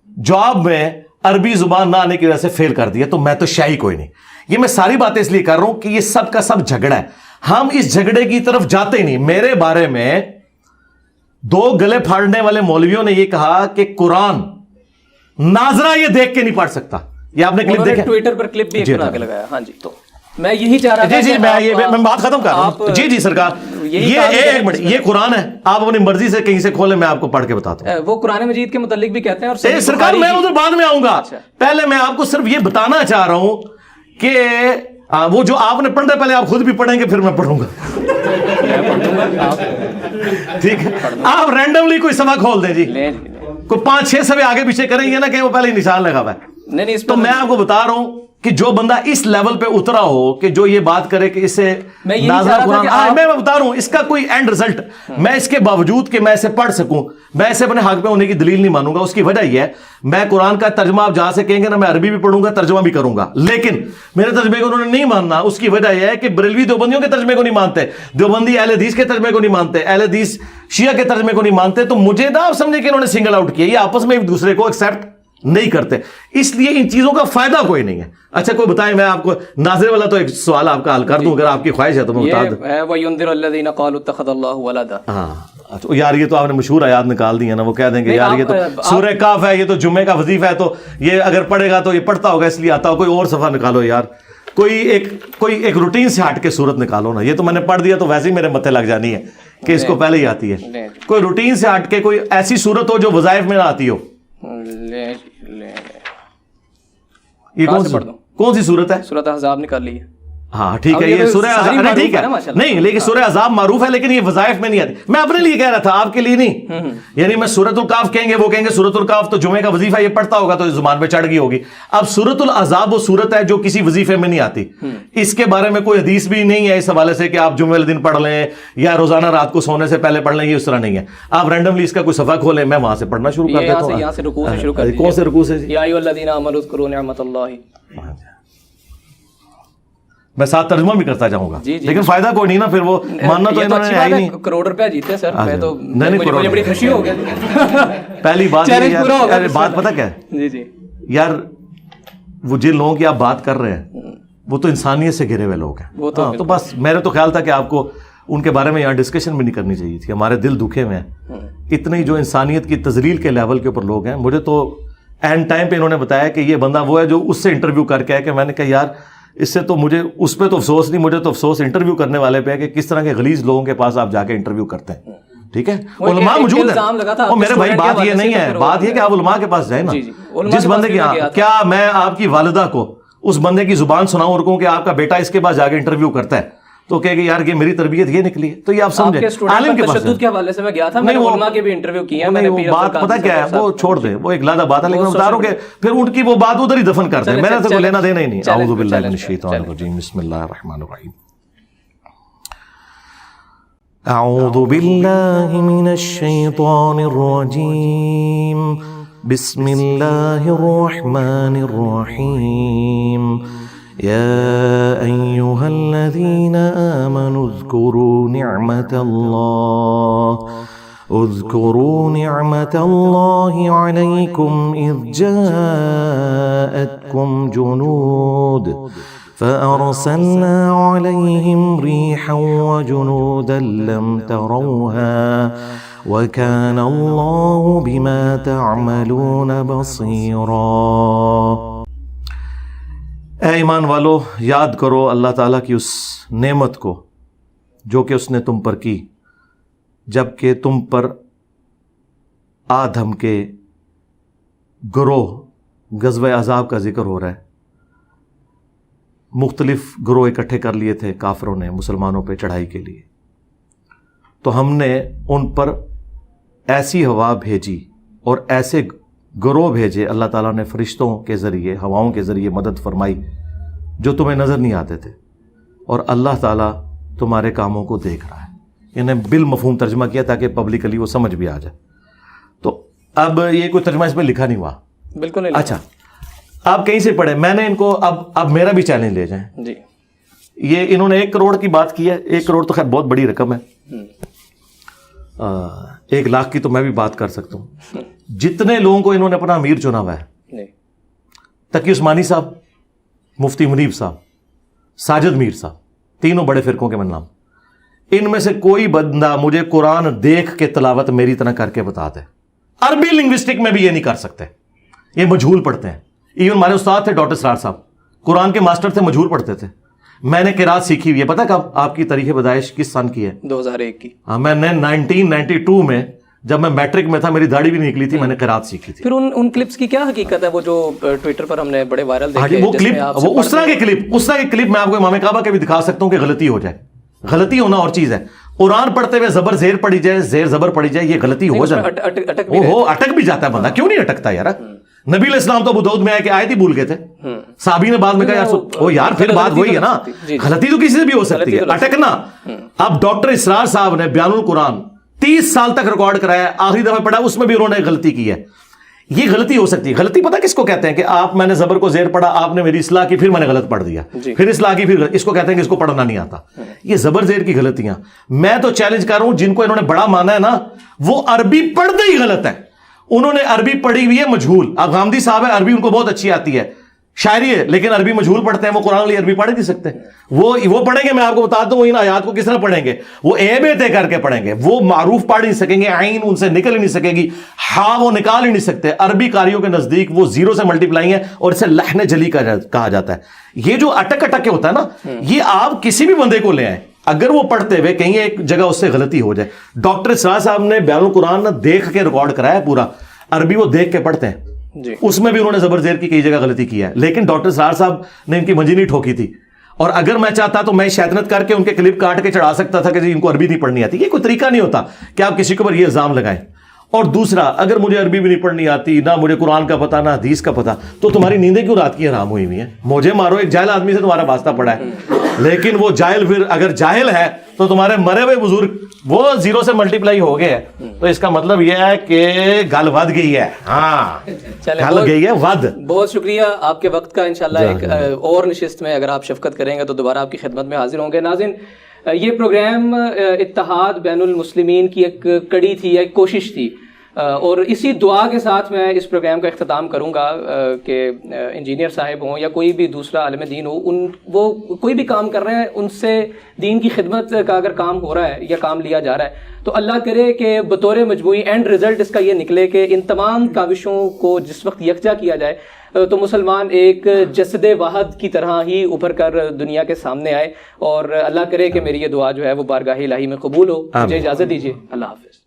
جواب میں عربی زبان نہ آنے کی وجہ سے فیل کر دیا. تو میں تو شاہی کوئی نہیں. یہ میں ساری باتیں اس لیے کر رہا ہوں کہ یہ سب کا سب جھگڑا ہے, ہم اس جھگڑے کی طرف جاتے ہی نہیں. میرے بارے میں دو گلے پھاڑنے والے مولویوں نے یہ کہا کہ قرآن ناظرہ یہ دیکھ کے نہیں پڑھ سکتا. یہ آپ نے کلپ دیکھا, ٹویٹر پر کلپ بھی بنا کے لگایا. ہاں جی, تو میں یہی چاہ رہا تھا. جی میں بات ختم کر رہا ہوں. جی سرکار, یہ ایک منٹ, یہ قرآن ہے, آپ اپنی مرضی سے کہیں سے کھولیں, میں آپ کو پڑھ کے بتاتا ہوں. وہ قرآن مجید کے متعلق بھی کہتے ہیں. اور سرکار میں ادھر بعد میں آؤں گا, پہلے میں آپ کو صرف یہ بتانا چاہ رہا ہوں کہ وہ جو آپ نے پڑھنا ہے پہلے آپ خود بھی پڑھیں گے, پھر میں پڑھوں گا. ٹھیک ہے, آپ رینڈملی کوئی صفحہ کھول دیں جی, کوئی 5-6 صفحے آگے پیچھے کریں گے نا کہ وہ پہلے نشان لگا ہوا ہے. تو میں آپ کو بتا رہا ہوں کہ جو بندہ اس لیول پہ اترا ہو کہ جو یہ بات کرے کہ اسے نازلہ قرآن, میں بتا رہا ہوں اس کا کوئی اینڈ رزلٹ, میں اس کے باوجود کہ میں اسے پڑھ سکوں, میں اسے اپنے حق پہ ہونے کی دلیل نہیں مانوں گا. اس کی وجہ یہ ہے, میں قرآن کا ترجمہ آپ جہاں سے کہیں گے نا, میں عربی بھی پڑھوں گا, ترجمہ بھی کروں گا, لیکن میرے ترجمے کو انہوں نے نہیں ماننا. اس کی وجہ یہ ہے کہ بریلوی دیوبندیوں کے ترجمے کو نہیں مانتے, دیوبندی اہل حدیث کے ترجمے کو نہیں مانتے, اہل حدیث شیعہ کے ترجمے کو نہیں مانتے. تو مجھے نہ آپ سمجھے کہ انہوں نے سنگل آؤٹ کیا, یہ آپس میں ایک دوسرے کو ایکسیپٹ نہیں کرتے, اس لیے ان چیزوں کا فائدہ کوئی نہیں ہے. اچھا کوئی بتائیں, میں آپ کو ناظر والا تو ایک سوال آپ کا حل کر دوں اگر آپ کی خواہش ہے تو میں بتا دوں. وَيُنذِرُ الَّذِينَ قَالُوا اتَّخَذَ اللَّهُ وَلَدًا. ہاں یار, یہ تو آپ نے مشہور آیات نکال دی ہے نا, وہ کہہ دیں گے یار یہ تو سورہ کاف ہے, یہ تو جمعے کا وظیفہ ہے, تو یہ اگر پڑھے گا تو یہ پڑھتا ہوگا اس لیے آتا ہو. کوئی اور صفحہ نکالو یار, کوئی ایک روٹین سے ہٹ کے صورت نکالو نا. یہ تو میں نے پڑھ دیا تو ویسے ہی میرے متھے لگ جانی ہے کہ اس کو پہلے ہی آتی ہے. کوئی روٹین سے ہٹ کے کوئی ایسی صورت ہو جو وظائف میں نہ آتی ہو. یہ کون سی صورت ہے؟ سورۃ احزاب نکال لی ہے. ہاں ٹھیک ہے, یہ سورہ احزاب ٹھیک ہے نہیں, لیکن سورہ احزاب معروف ہے, لیکن یہ وظائف میں نہیں آتی. میں اپنے لیے کہہ رہا تھا, آپ کے لیے نہیں. یعنی میں سورۃ الکاف کہیں گے, وہ کہیں گے سورۃ الکاف تو جمعے کا وظیفہ, یہ پڑھتا ہوگا تو زبان پہ چڑھ گئی ہوگی. اب سورۃ الاحزاب وہ سورت ہے جو کسی وظیفے میں نہیں آتی. اس کے بارے میں کوئی حدیث بھی نہیں ہے اس حوالے سے کہ آپ جمعے والے دن پڑھ لیں یا روزانہ رات کو سونے سے پہلے پڑھ لیں, یہ اس طرح نہیں ہے. آپ رینڈملی اس کا کوئی صفحہ کھولیں, میں وہاں سے پڑھنا شروع کر دیتا ہوں. یہاں سے رکوع سے شروع کر دیجیے. کون سے رکوع سے جی؟ یا ایھا الذین آمنوا اذکروا نعمت اللہ. میں ساتھ ترجمہ بھی کرتا جاؤں گا, لیکن فائدہ کوئی نہیں نا, پھر وہ ماننا تو انہوں نے ہے ہی نہیں. کروڑ روپیہ جیتے سر, میں تو مجھے بڑی خوشی ہو گئی. پہلی بات بات پتہ کیا ہے جی یار, وہ جن لوگوں کی آپ بات کر رہے ہیں وہ تو انسانیت سے گھرے ہوئے لوگ ہیں. تو بس میرے تو خیال تھا کہ آپ کو ان کے بارے میں یہاں ڈسکشن بھی نہیں کرنی چاہیے تھی. ہمارے دل دکھے ہوئے ہیں, اتنے جو انسانیت کی تذلیل کے لیول کے اوپر لوگ ہیں. مجھے تو اینڈ ٹائم پہ انہوں نے بتایا کہ یہ بندہ وہ ہے جو اس سے انٹرویو کر کے ہے, کہ میں نے کہا یار اس سے تو مجھے اس پہ تو افسوس نہیں, مجھے تو افسوس انٹرویو کرنے والے پہ ہے کہ کس طرح کے غلیظ لوگوں کے پاس آپ جا کے انٹرویو کرتے ہیں. ٹھیک ہے, علماء موجود ہیں. اور میرے بھائی بات یہ نہیں ہے, بات یہ کہ آپ علماء کے پاس جائیں نا. جس بندے کی, کیا میں آپ کی والدہ کو اس بندے کی زبان سناؤں اور کہوں کہ آپ کا بیٹا اس کے پاس جا کے انٹرویو کرتا ہے, تو کہے کہ یار یہ میری تربیت یہ نکلی ہے, تو یہ آپ سمجھیں. عالم کے پاس تشدد کے حوالے سے میں گیا تھا, میں نے علماء کے بھی انٹرویو کیے ہیں. نہیں, وہ بات پتہ کیا ہے, وہ چھوڑ دیں, وہ ایک لادہ بات ہے, لیکن میں بتا رہا ہوں کہ پھر ان کی وہ بات ادھر ہی دفن کر دیں, میرے سے کوئی لینا دینا ہی نہیں. اعوذ باللہ من الشیطان الرجیم, بسم اللہ الرحمن الرحیم. اعوذ باللہ من الشیطان الرجیم, بسم اللہ الرحمن الرحیم. يا أيها الذين آمنوا اذكروا نعمة الله عليكم إذ جاءتكم جنود فأرسلنا عليهم ريحا وجنودا لم تروها وكان الله بما تعملون بصيرا. اے ایمان والو, یاد کرو اللہ تعالیٰ کی اس نعمت کو جو کہ اس نے تم پر کی جب کہ تم پر آدم کے گروہ غزوہ احزاب کا ذکر ہو رہا ہے. مختلف گروہ اکٹھے کر لیے تھے کافروں نے مسلمانوں پہ چڑھائی کے لیے, تو ہم نے ان پر ایسی ہوا بھیجی اور ایسے گروہ بھیجے, اللہ تعالیٰ نے فرشتوں کے ذریعے, ہواؤں کے ذریعے مدد فرمائی جو تمہیں نظر نہیں آتے تھے, اور اللہ تعالیٰ تمہارے کاموں کو دیکھ رہا ہے. انہیں بالمفہوم ترجمہ کیا تاکہ پبلکلی وہ سمجھ بھی آ جائے. تو اب یہ کوئی ترجمہ اس میں لکھا نہیں ہوا, بالکل نہیں. اچھا, آپ کہیں سے پڑھیں, میں نے ان کو اب میرا بھی چیلنج لے جائیں. جی, یہ انہوں نے 1 کروڑ کی بات کی ہے. 1 کروڑ تو خیر بہت بڑی رقم ہے, 1 لاکھ کی تو میں بھی بات کر سکتا ہوں. جتنے لوگوں کو انہوں نے اپنا امیر چنا ہوا ہے, تقی عثمانی صاحب, مفتی منیب صاحب, ساجد میر صاحب, تینوں بڑے فرقوں کے نام, ان میں سے کوئی بندہ مجھے قرآن دیکھ کے تلاوت میری طرح کر کے بتا دے. عربی لنگوسٹک میں بھی یہ نہیں کر سکتے, یہ مجہول پڑھتے ہیں. ایون ہمارے استاد تھے ڈاکٹر اسرار صاحب, قرآن کے ماسٹر تھے, مجہول پڑھتے تھے. میں نے قرات سیکھی ہوئی ہے, پتہ کب آپ کی تاریخ پیدائش کس سن کی ہے؟ 2001 کی. ہاں, میں نے 1992 میں جب میں میٹرک میں تھا, میری داڑھی بھی نہیں نکلی تھی, میں نے قرات سیکھی تھی. پھر ان کلپس کی کیا حقیقت ہے, وہ جو ٹویٹر پر ہم نے بڑے وائرل دیکھے؟ وہ کلپ, وہ اس طرح کے کلپ میں آپ کو امام کعبہ کے بھی دکھا سکتا ہوں کہ غلطی ہو جائے. غلطی ہونا اور چیز ہے. قرآن پڑھتے ہوئے زبر زیر پڑھی جائے, زیر زبر پڑھی جائے, یہ غلطی ہو جائے. اٹک بھی جاتا ہے بندہ, کیوں نہیں اٹکتا یار؟ نبی علیہ السلام تو ابو داؤد میں آئے کہ آیت ہی بھول گئے تھے, صحابی نے بعد میں کہا یار پھر بات وہی ہے نا, غلطی تو کسی سے بھی ہو سکتی ہے, اٹکنا. اب ڈاکٹر اسرار صاحب نے بیان القرآن 30 سال تک ریکارڈ کرایا, آخری دفعہ پڑھا اس میں بھی انہوں نے غلطی کی ہے. یہ غلطی ہو سکتی ہے. غلطی پتہ کس کو کہتے ہیں کہ میں نے زبر کو زیر پڑھا, آپ نے میری اصلاح کی, پھر میں نے غلط پڑھ دیا, پھر اصلاح کی, پھر اس کو کہتے ہیں کہ اس کو پڑھنا نہیں آتا. یہ زبر زیر کی غلطیاں. میں تو چیلنج کر رہا ہوں, جن کو انہوں نے بڑا مانا ہے نا, وہ عربی پڑھتے ہی غلط ہے. انہوں نے عربی پڑھی ہوئی ہے مجہول. اب غامدی صاحب ہے, عربی ان کو بہت اچھی آتی ہے, شاعری ہے, لیکن عربی مجہول پڑھتے ہیں. وہ قرآن علی عربی پڑھ نہیں سکتے. وہ پڑھیں گے, میں آپ کو بتا دوں ان آیات کو کس طرح پڑھیں گے. وہ اے بے تے کر کے پڑھیں گے. وہ معروف پڑھ نہیں سکیں گے, عین ان سے نکل ہی نہیں سکے گی, ہاں وہ نکال ہی نہیں سکتے. عربی قاریوں کے نزدیک وہ 0 سے ملٹیپلائی ہے, اور اسے لحن جلی کہا جاتا ہے. یہ جو اٹک اٹک کے ہوتا ہے نا, یہ آپ کسی بھی بندے کو لے آئیں, اگر وہ پڑھتے ہوئے کہیں ایک جگہ اس سے غلطی ہو جائے. ڈاکٹر اسرار صاحب نے بیان القرآن دیکھ کے ریکارڈ کرایا پورا, عربی وہ دیکھ کے پڑھتے ہیں, اس میں بھی انہوں نے زبر زیر کی کئی جگہ غلطی کی ہے. لیکن ڈاکٹر اسرار صاحب نے ان کی منجی نہیں ٹھوکی تھی, اور اگر میں چاہتا تو میں شیطنت کر کے ان کے کلپ کاٹ کے چڑھا سکتا تھا کہ جی ان کو عربی نہیں پڑھنی آتی. یہ کوئی طریقہ نہیں ہوتا کہ آپ کسی کے اوپر یہ الزام لگائیں. اور دوسرا, اگر مجھے عربی بھی نہیں پڑھنی آتی, نہ مجھے قرآن کا پتہ, نہ حدیث کا پتہ, تو تمہاری نیندیں کیوں رات کی حرام ہوئی ہوئی ہیں؟ مجھے مارو, ایک جاہل آدمی سے تمہارا واسطہ پڑا ہے, لیکن وہ جاہل پھر اگر جاہل ہے تو تمہارے مرے ہوئے بزرگ وہ 0 سے ملٹیپلائی ہو گئے ہیں, تو اس کا مطلب یہ ہے کہ گل ود گئی ہے. ہاں, گل گئی ہے ود. بہت شکریہ آپ کے وقت کا. انشاءاللہ ایک اور نشست میں اگر آپ شفقت کریں گے تو دوبارہ آپ کی خدمت میں حاضر ہوں گے. ناظرین, یہ پروگرام اتحاد بین المسلمین کی ایک کڑی تھی, ایک کوشش تھی اور اسی دعا کے ساتھ میں اس پروگرام کا اختتام کروں گا کہ انجینئر صاحب ہوں یا کوئی بھی دوسرا عالم دین ہو، وہ کوئی بھی کام کر رہے ہیں، ان سے دین کی خدمت کا اگر کام ہو رہا ہے یا کام لیا جا رہا ہے تو اللہ کرے کہ بطور مجموعی اینڈ رزلٹ اس کا یہ نکلے کہ ان تمام کاوشوں کو جس وقت یکجا کیا جائے تو مسلمان ایک جسد واحد کی طرح ہی ابھر کر دنیا کے سامنے آئے، اور اللہ کرے کہ میری یہ دعا جو ہے وہ بارگاہ الہی میں قبول ہو۔ مجھے اجازت دیجیے، اللہ حافظ۔